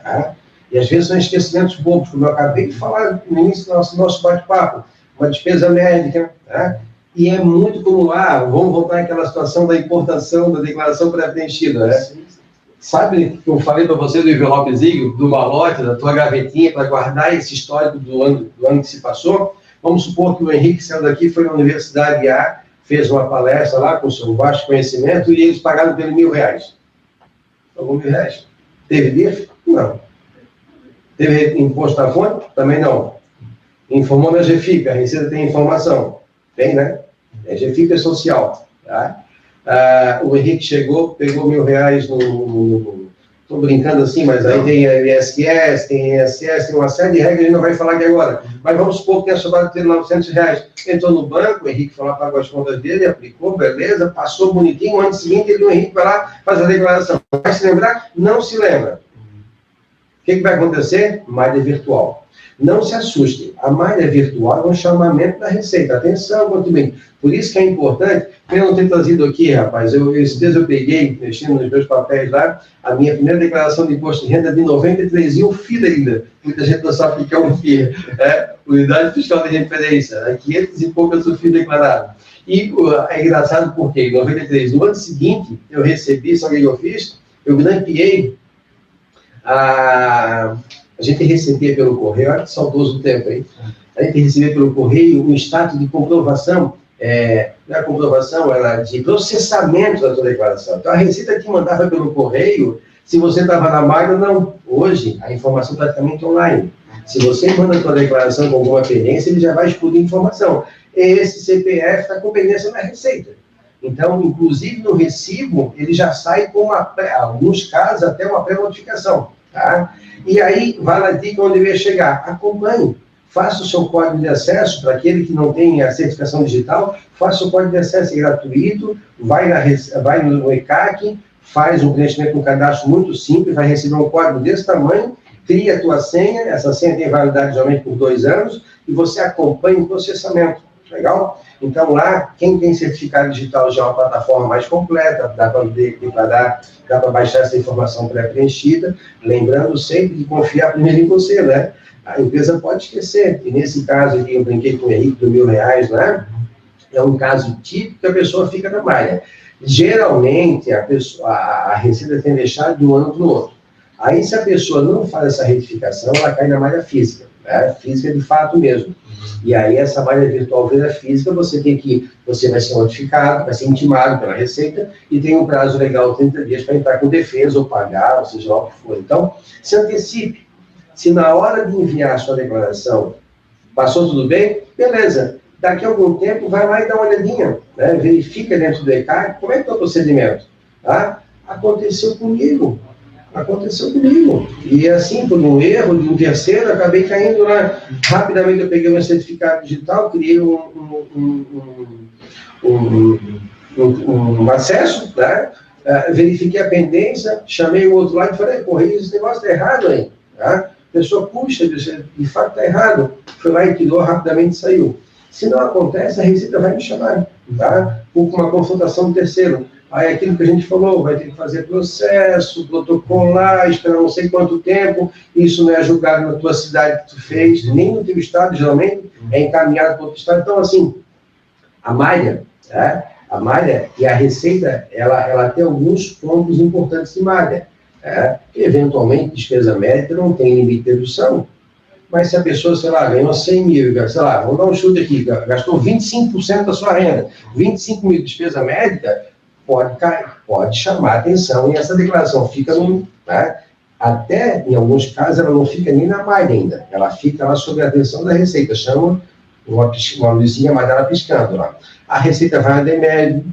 Tá? E às vezes são esquecimentos bobos, como eu acabei de falar no início do nosso bate-papo, uma despesa médica, tá? E é muito comum vamos voltar àquela situação da importação da declaração pré-preenchida, né? Sabe que eu falei para você do envelopezinho, do malote, da tua gavetinha, para guardar esse histórico do ano que se passou? Vamos supor que o Henrique saiu daqui, foi na Universidade A, fez uma palestra lá com seu vasto conhecimento e eles pagaram pelo R$1.000. Pagou R$1.000. Teve DIF? Não. Teve imposto na fonte? Também não. Informou na GFIP, a Receita tem informação. Tem, né? A GFIP é social. Tá? O Henrique chegou, pegou R$1.000 no... Estou brincando assim, mas aí tem ISS, tem ISS, tem uma série de regras que a gente não vai falar aqui agora. Mas vamos supor que tinha sobrado ter R$900. Entrou no banco, o Henrique foi lá, pagou as contas dele, aplicou, beleza, passou bonitinho. No ano seguinte, o Henrique vai lá, faz a declaração. Vai se lembrar? Não se lembra. O que vai acontecer? Malha virtual. Não se assustem. A malha virtual é um chamamento da Receita. Atenção, contribuinte. Por isso que é importante, eu não tenho trazido aqui, rapaz, esses dias eu peguei, mexendo nos meus papéis lá, a minha primeira declaração de imposto de renda de 93 e o FII ainda. Muita gente não sabe o que é um FII. Unidade Fiscal de Referência. 500 e poucas o FII declarado. E é engraçado porque em 93, no ano seguinte, eu recebi, sabe o que eu fiz? Eu grampeei a gente recebia pelo correio, olha que saudoso o tempo aí, a gente recebia pelo correio um status de comprovação, a comprovação era de processamento da sua declaração. Então a Receita te mandava pelo correio, se você estava na malha ou não. Hoje, a informação praticamente online. Se você manda a sua declaração com alguma pendência, ele já vai explodir informação. Esse CPF está com pendência na Receita. Então, inclusive no recibo, ele já sai com alguns casos, até uma pré-notificação. Tá? E aí, vai lá dica onde vai chegar. Acompanhe. Faça o seu código de acesso, para aquele que não tem a certificação digital, faça o código de acesso, é gratuito, vai no ECAC, faz um preenchimento no cadastro muito simples, vai receber um código desse tamanho, cria a tua senha, essa senha tem validade somente por 2 anos, e você acompanha o processamento. Legal? Então lá, quem tem certificado digital já é uma plataforma mais completa, dá para declarar, dá para baixar essa informação pré-preenchida, lembrando sempre de confiar primeiro em você, né? A empresa pode esquecer, e nesse caso aqui, eu brinquei com o Henrique do R$1.000, né? É um caso típico que a pessoa fica na malha. Geralmente, a Receita tem deixado de um ano para o outro. Aí, se a pessoa não faz essa retificação, ela cai na malha física, né? Física de fato mesmo. E aí essa malha virtual vira física, você vai ser notificado, vai ser intimado pela Receita e tem um prazo legal, 30 dias, para entrar com defesa ou pagar, ou seja lá o que for. Então, se antecipe. Se na hora de enviar a sua declaração passou tudo bem, beleza. Daqui a algum tempo, vai lá e dá uma olhadinha, né? Verifica dentro do ECAC como é que está o procedimento. Tá? Aconteceu comigo. E assim, por um erro de um terceiro, acabei caindo lá. Rapidamente eu peguei meu certificado digital, criei um acesso, tá? Verifiquei a pendência, chamei o outro lado e falei, Correio, esse negócio está errado aí. Tá? A pessoa, puxa, de fato está errado. Foi lá e tirou, rapidamente saiu. Se não acontece, a Receita vai me chamar, tá? Por uma consultação do terceiro. Aí aquilo que a gente falou, vai ter que fazer processo, protocolar, esperar não sei quanto tempo, isso não é julgado na tua cidade que tu fez, nem no teu estado, geralmente, é encaminhado para outro estado. Então, assim, a malha, tá? A malha e a Receita, ela tem alguns pontos importantes de malha. Tá? Eventualmente, despesa médica não tem limite de dedução, mas se a pessoa, sei lá, ganhou 100 mil, sei lá, vamos dar um chute aqui, gastou 25% da sua renda, 25 mil de despesa médica, pode chamar atenção e essa declaração fica no... Tá? Até, em alguns casos, ela não fica nem na malha ainda, ela fica lá sob a atenção da Receita, chama uma luzinha amarela piscando lá. A Receita vai a DEMED,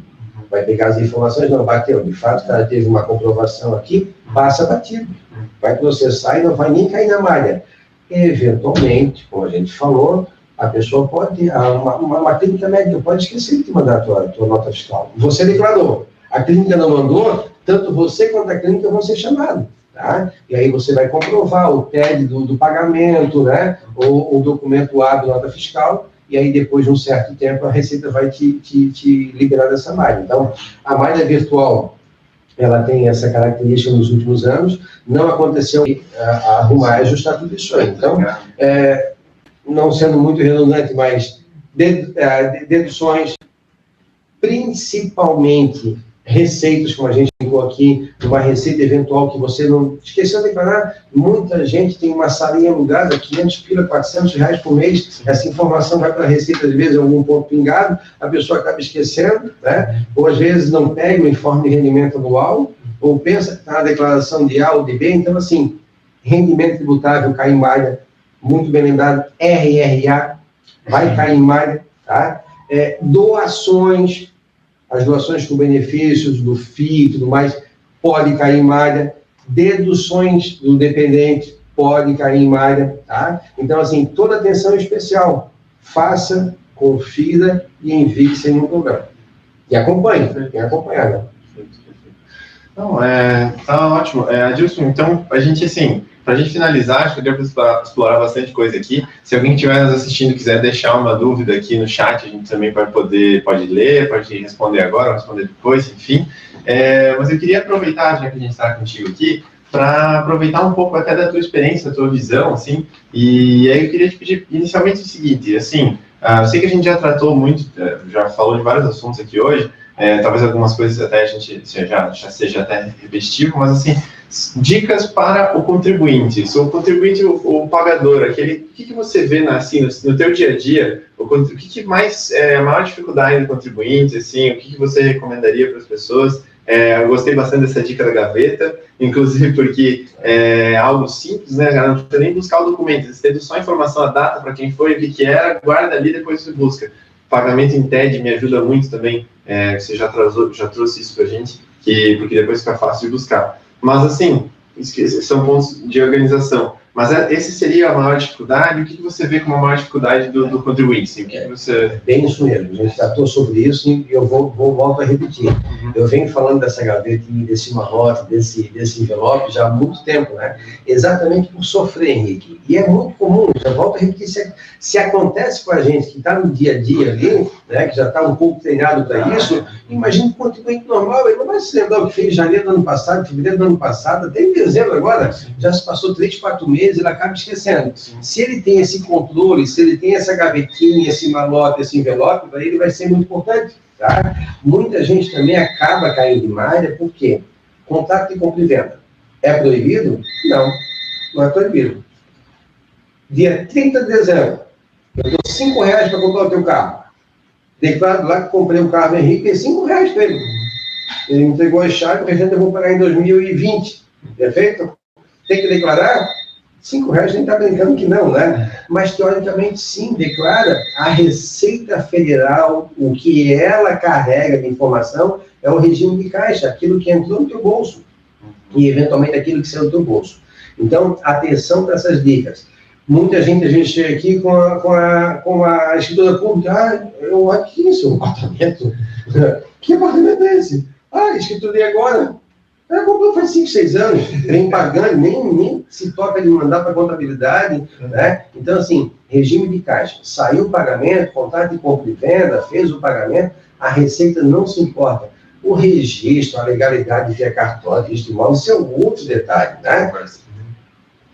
vai pegar as informações, não bateu, de fato, o cara teve uma comprovação aqui, passa batido, vai processar e não vai nem cair na malha. Eventualmente, como a gente falou, a pessoa pode, uma clínica médica pode esquecer de te mandar a tua nota fiscal. Você declarou, a clínica não mandou, tanto você quanto a clínica vão ser chamados. Tá? E aí você vai comprovar o TED do pagamento, né? Ou o documento hábil nota fiscal, e aí depois de um certo tempo a Receita vai te liberar dessa malha. Então, a malha virtual, ela tem essa característica nos últimos anos, não aconteceu a arrumar e ajustar tudo isso aí. Então, não sendo muito redundante, mas deduções, principalmente receitas, como a gente indicou aqui, uma receita eventual que você não esqueceu de declarar, muita gente tem uma salinha alugada, 500 pila, 400 reais por mês, essa informação vai para a receita, às vezes, em algum ponto pingado, a pessoa acaba esquecendo, né? Ou às vezes não pega o informe de rendimento anual, ou pensa que está na declaração de A ou de B, então assim, rendimento tributável cai em malha, muito bem lembrado, RRA, vai cair em malha, tá? Doações, as doações com benefícios do FII e tudo mais, pode cair em malha, deduções do dependente, pode cair em malha, tá? Então, assim, toda atenção especial, faça, confira e envie sem nenhum problema. E acompanhe, tem que acompanhar, né? Não, tá ótimo. Adilson, então, a gente, assim, para a gente finalizar, acho que deu para explorar bastante coisa aqui. Se alguém que estiver nos assistindo quiser deixar uma dúvida aqui no chat, a gente também pode ler, pode responder agora, responder depois, enfim. Mas eu queria aproveitar, já que a gente está contigo aqui, para aproveitar um pouco até da tua experiência, da tua visão, assim, e aí eu queria te pedir inicialmente o seguinte, assim, eu sei que a gente já tratou muito, já falou de vários assuntos aqui hoje, talvez algumas coisas até a gente já seja até repetitivo, mas assim, dicas para o contribuinte, o contribuinte, o pagador, o que você vê assim, no teu dia a dia, o que mais é a maior dificuldade do contribuinte, assim, o que você recomendaria para as pessoas? Eu gostei bastante dessa dica da gaveta, inclusive porque é algo simples, né? Não precisa nem buscar o documento, você tendo só a informação, a data, para quem foi, o que era, guarda ali, depois você busca. Pagamento em TED me ajuda muito também, você já trouxe isso para a gente, porque depois fica fácil de buscar. Mas, assim, são pontos de organização. Mas esse seria a maior dificuldade? O que você vê como a maior dificuldade do contribuinte? Assim, o que você... Bem isso mesmo. A gente tratou sobre isso e eu volto a repetir. Uhum. Eu venho falando dessa gaveta, desse malote, desse envelope já há muito tempo, né? Exatamente por sofrer, Henrique. E é muito comum, já volto a repetir, se acontece com a gente que está no dia a dia ali, né, que já está um pouco treinado para isso, imagina um contribuinte normal, ele não vai se lembrar o que fez em janeiro do ano passado, fevereiro do ano passado, até em dezembro agora, já se passou 3, 4 meses, ele acaba esquecendo. Se ele tem esse controle, se ele tem essa gavetinha, esse malote, esse envelope, para ele vai ser muito importante. Tá? Muita gente também acaba caindo em malha, por quê? Contrato de compra e venda. É proibido? Não, não é proibido. Dia 30 de dezembro, Eu dou R$5 para comprar o teu carro. Declaro lá que comprei o carro do Henrique, e R$5 para ele. Ele me entregou a chave, o restante eu vou pagar em 2020. Perfeito? Tem que declarar? R$5 nem está brincando que não, né? Mas, teoricamente, sim, declara. A Receita Federal, o que ela carrega de informação é o regime de caixa, aquilo que entrou no teu bolso e, eventualmente, aquilo que saiu do teu bolso. Então, atenção para essas dicas. Muita gente, a gente chega aqui com a escritura pública, eu aqui, isso é um apartamento. Que apartamento é esse? Escriturei agora. Ela comprou faz 5, 6 anos, vem pagando, nem se toca de mandar para a contabilidade, né? Então, assim, regime de caixa. Saiu o pagamento, contrato de compra e venda, fez o pagamento, a Receita não se importa. O registro, a legalidade de ter cartório, registro de imóvel, isso é um outro detalhe, né?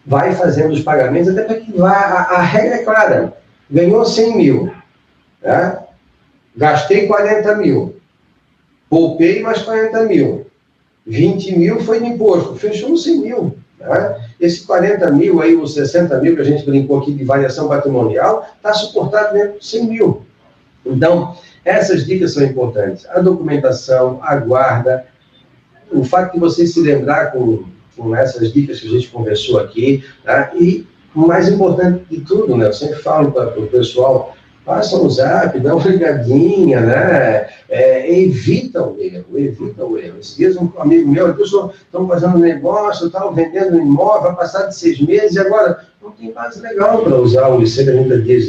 Vai fazendo os pagamentos, até para que vá. A regra é clara. Ganhou 100 mil, né? Gastei 40 mil, poupei mais 40 mil. 20 mil foi de imposto, fechou nos 100 mil. Né? Esse 40 mil, aí, os 60 mil que a gente brincou aqui de variação patrimonial, está suportado dentro de 100 mil. Então, essas dicas são importantes. A documentação, a guarda, o fato de você se lembrar com essas dicas que a gente conversou aqui, tá? E o mais importante de tudo, né? Eu sempre falo para o pessoal, passa um zap, dá uma ligadinha, né? Evita o erro. Esses dias um amigo meu, a pessoa estão fazendo um negócio, estão vendendo um imóvel, vai passar de 6 meses, e agora não tem base legal para usar o IC 30 dias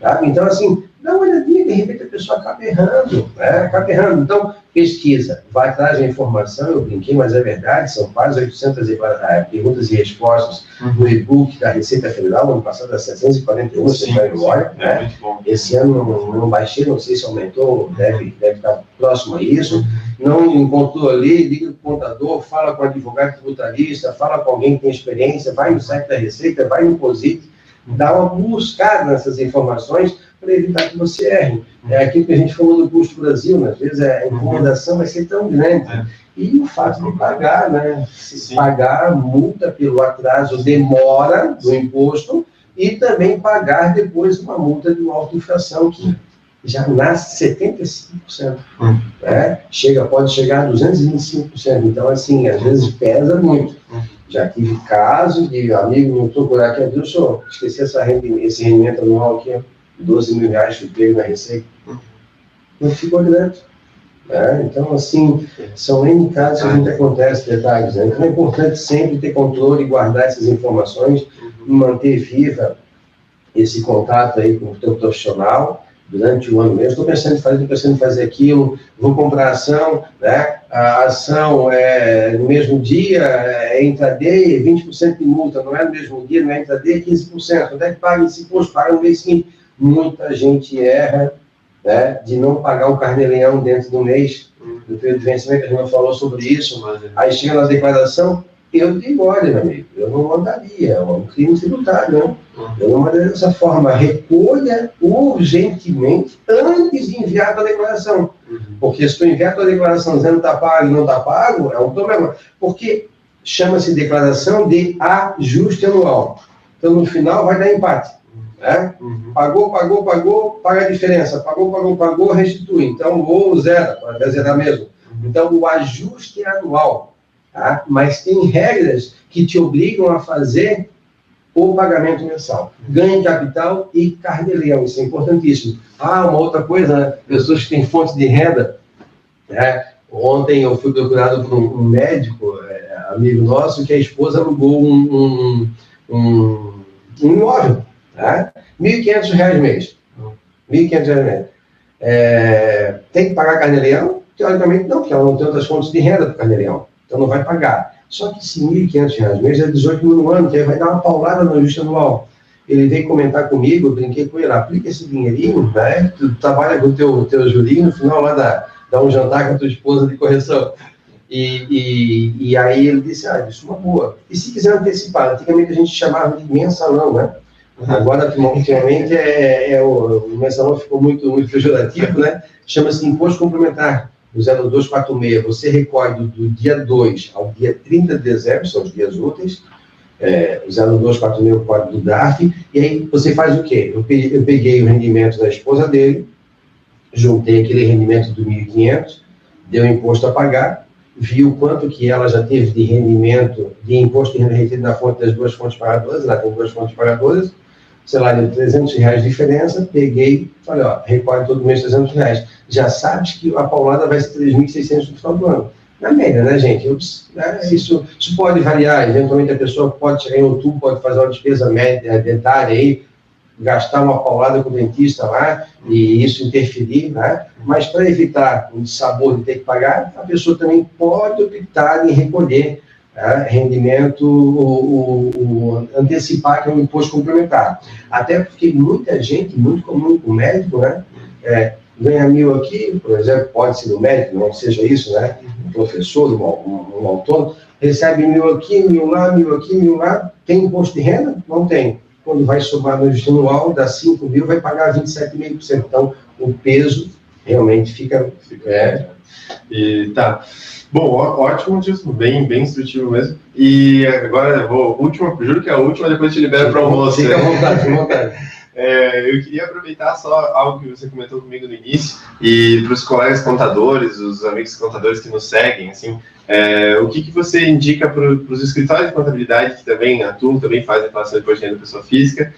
sabe? Então, assim, dá uma olhadinha, de repente a pessoa acaba errando, né? Acaba errando. Então, pesquisa, vai atrás da informação, eu brinquei, mas é verdade, são quase 800 perguntas e respostas no e-book da Receita Federal, ano passado, das 741, se não me engano, né? Esse ano não baixei, não sei se aumentou, deve estar próximo a isso. Não encontrou ali, liga com o contador, fala com o advogado tributarista, fala com alguém que tem experiência, vai no site da Receita, vai no POSIT, dá uma buscada nessas informações para evitar que você erre. É aquilo que a gente falou do Custo Brasil, né? Às vezes a incomodação vai ser tão grande. E o fato de pagar, né? Se pagar multa pelo atraso, demora do imposto, e também pagar depois uma multa de uma auto-infração que já nasce 75%. Né? Pode chegar a 225%. Então, assim, às vezes pesa muito. Já tive casos de amigo me procurar aqui, viu, senhor, esqueci esse rendimento anual aqui, 12 mil reais que pego na Receita. Não ficou direto. Então, assim, são N casos que a gente acontece, detalhes. Né? Então, é importante sempre ter controle e guardar essas informações, manter viva esse contato aí com o teu profissional durante o ano mesmo. Estou pensando em fazer aquilo, vou comprar ação, né? A ação no mesmo dia, é intraday, 20% de multa, não é no mesmo dia, não é intraday, 15%. Onde é que paga esse imposto? Paga no mês seguinte. Muita gente erra, né, de não pagar o carnê-leão dentro do mês, do período de vencimento, a gente não falou sobre isso, aí chega na declaração, eu digo, olha, meu amigo, eu não mandaria, é um crime tributário, né? Eu não mandaria dessa forma, recolha urgentemente antes de enviar a tua declaração, porque se tu enviar a tua declaração dizendo que está pago e não está pago, é um problema, porque chama-se declaração de ajuste anual, então no final vai dar empate. Né? Pagou, paga a diferença, pagou, restitui, então ou zera, para zerar mesmo. Então o ajuste é anual, tá? Mas tem regras que te obrigam a fazer o pagamento mensal, ganho de capital e carnê-leão, isso é importantíssimo. Uma outra coisa, né? Pessoas que têm fonte de renda, né? Ontem eu fui procurado por um médico, amigo nosso, que a esposa alugou um imóvel, tá? R$1.500 mês. R$1.500 mês. Tem que pagar carnê-leão? Teoricamente não, porque ela não tem outras fontes de renda para o carnê-leão. Então não vai pagar. Só que esse R$1.500 mês é 18 mil no ano, que aí vai dar uma paulada no ajuste anual. Ele veio comentar comigo, eu brinquei com ele, aplica esse dinheirinho, né? Tu trabalha com o teu jurinho, no final lá dá um jantar com a tua esposa de correção. E aí ele disse, isso é uma boa. E se quiser antecipar, antigamente a gente chamava de mensalão, né? Agora, ultimamente, o mensalão ficou muito pejorativo, né? Chama-se imposto complementar, o 0246. Você recolhe do dia 2 ao dia 30 de dezembro, são os dias úteis, o 0246, o código do DARF, e aí você faz o quê? Eu peguei o rendimento da esposa dele, juntei aquele rendimento do 1.500, deu imposto a pagar, vi o quanto que ela já teve de rendimento, de imposto de renda retido na fonte das duas fontes pagadoras, ela tem duas fontes pagadoras, sei lá, deu R$300 de diferença, peguei, falei, ó, recolhe todo mês R$300. Já sabes que a paulada vai ser 3.600 no final do ano. Na média, né, gente? Isso pode variar, eventualmente a pessoa pode chegar em outubro, pode fazer uma despesa média, dentária aí, gastar uma paulada com o dentista lá, e isso interferir, né? Mas para evitar o sabor de ter que pagar, a pessoa também pode optar em recolher rendimento, antecipar, que é um imposto complementar. Até porque muita gente, muito comum com o médico, né? Ganha 1.000 aqui, por exemplo, pode ser do médico, não seja isso, né? Um professor, um autônomo, recebe 1.000 aqui, 1.000 lá, 1.000 aqui, 1.000 lá, tem imposto de renda? Não tem. Quando vai somar no ajuste anual, dá 5.000, vai pagar 27,5%. Então, o peso realmente fica. E tá. Bom, ótimo, Gilson, bem instrutivo mesmo. E agora eu vou, juro que é a última, depois te libero para o almoço. Fica à vontade. Eu queria aproveitar só algo que você comentou comigo no início, e para os colegas contadores, os amigos contadores que nos seguem, assim, o que você indica para os escritórios de contabilidade que também atuam, também fazem declaração de imposto de renda da pessoa física,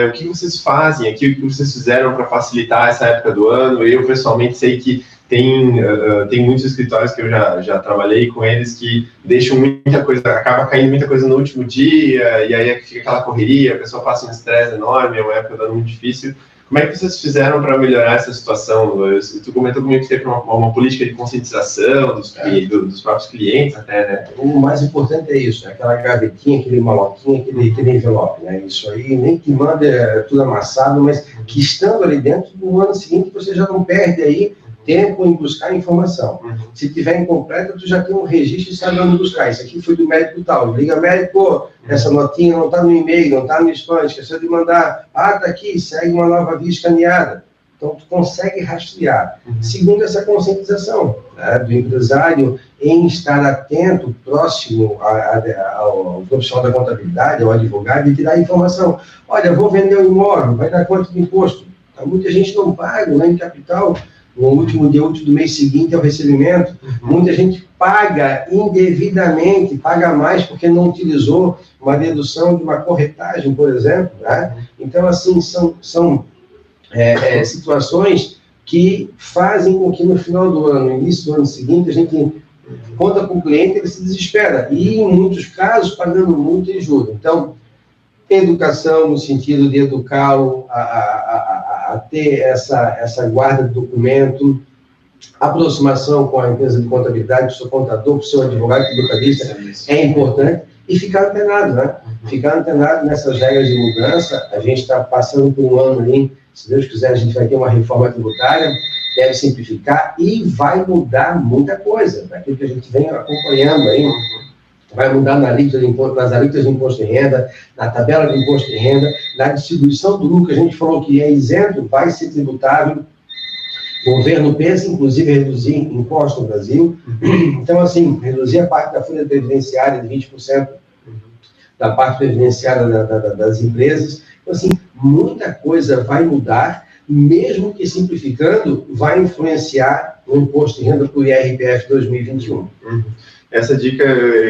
o que vocês fazem aqui, o que vocês fizeram para facilitar essa época do ano? Eu, pessoalmente, sei que tem muitos escritórios que eu já trabalhei com eles que deixam muita coisa, acaba caindo muita coisa no último dia, e aí fica aquela correria, a pessoa passa um estresse enorme, é uma época do ano muito difícil. Como é que vocês fizeram para melhorar essa situação? Tu comentou comigo que teve uma política de conscientização dos próprios clientes até, né? O mais importante é isso, aquela gavetinha, aquele maloquinho, aquele envelope, né? Isso aí, nem que manda tudo amassado, mas que estando ali dentro, no ano seguinte você já não perde aí tempo em buscar informação. Se tiver incompleta, tu já tem um registro e sabe onde buscar. Isso aqui foi do médico tal. Liga, médico, essa notinha não está no e-mail, não está no spam, esqueceu de mandar. Está aqui, segue uma nova via escaneada. Então, tu consegue rastrear. Segundo, essa conscientização, né, do empresário em estar atento, próximo ao profissional da contabilidade, ao advogado, e te dar informação. Olha, vou vender um imóvel, vai dar quanto de imposto? Muita gente não paga, né, em capital, no último dia útil do mês seguinte ao recebimento. Muita gente paga indevidamente, paga mais porque não utilizou uma dedução de uma corretagem, por exemplo, né? Então, assim, são situações que fazem com que no final do ano, no início do ano seguinte, a gente conta com o cliente, ele se desespera, e em muitos casos pagando multa e juros. Então, educação no sentido de educá-lo a ter essa guarda de documento, aproximação com a empresa de contabilidade, com o seu contador, com o seu advogado tributarista, é importante, e ficar antenado, né? Ficar antenado nessas regras de mudança. A gente está passando por um ano ali, se Deus quiser, a gente vai ter uma reforma tributária, deve simplificar e vai mudar muita coisa, daquilo que a gente vem acompanhando aí. Vai mudar nas alíquotas de imposto de renda, na tabela de imposto de renda, na distribuição do lucro, que a gente falou que é isento, vai ser tributável. O governo pensa, inclusive, em reduzir impostos no Brasil. Então, assim, reduzir a parte da folha previdenciária de 20% da parte previdenciária das empresas. Então, assim, muita coisa vai mudar, mesmo que simplificando, vai influenciar no imposto de renda por IRPF 2021. Essa dica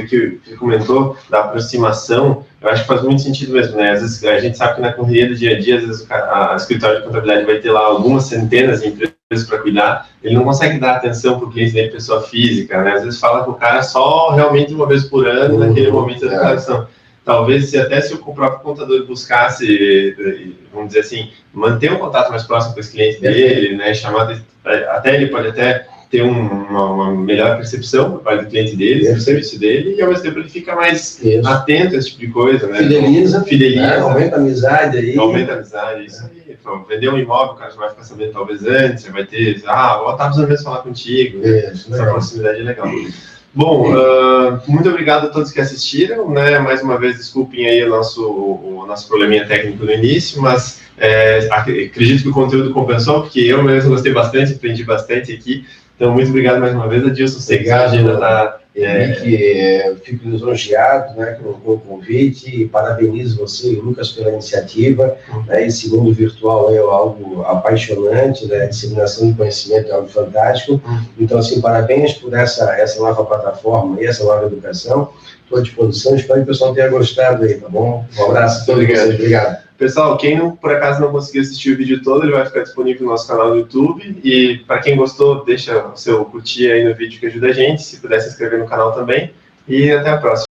que você comentou, da aproximação, eu acho que faz muito sentido mesmo, né? Às vezes a gente sabe que na correria do dia a dia, às vezes a escritório de contabilidade vai ter lá algumas centenas de empresas para cuidar, ele não consegue dar atenção para o cliente dele, pessoa física, né? Às vezes fala com o cara só realmente uma vez por ano, naquele momento da declaração. Talvez, se o próprio contador buscasse, vamos dizer assim, manter um contato mais próximo com esse cliente dele, né? Ele pode até ter uma melhor percepção por parte do cliente dele, do serviço dele, e ao mesmo tempo ele fica mais atento a esse tipo de coisa, né? Fideliza, aumenta a amizade aí. Aumenta a amizade, isso aí. Então, vender um imóvel, o cara já vai ficar sabendo talvez antes, já vai ter, vou estar precisando mesmo falar contigo, essa proximidade é legal. Bom, muito obrigado a todos que assistiram, né? Mais uma vez, desculpem aí o nosso probleminha técnico no início, mas acredito que o conteúdo compensou, porque eu mesmo gostei bastante, aprendi bastante aqui. Então, muito obrigado mais uma vez, Adilson. Sei que a agenda está Henrique, fico lisonjeado, né, com o convite, e parabenizo você e o Lucas pela iniciativa. Né, esse mundo virtual é algo apaixonante, né, a disseminação de conhecimento é algo fantástico. Então, assim, parabéns por essa nova plataforma e essa nova educação. Estou à disposição, espero que o pessoal tenha gostado aí, tá bom? Um abraço a todos vocês, obrigado. Pessoal, quem por acaso não conseguiu assistir o vídeo todo, ele vai ficar disponível no nosso canal do YouTube. E para quem gostou, deixa o seu curtir aí no vídeo que ajuda a gente. Se puder se inscrever no canal também. E até a próxima.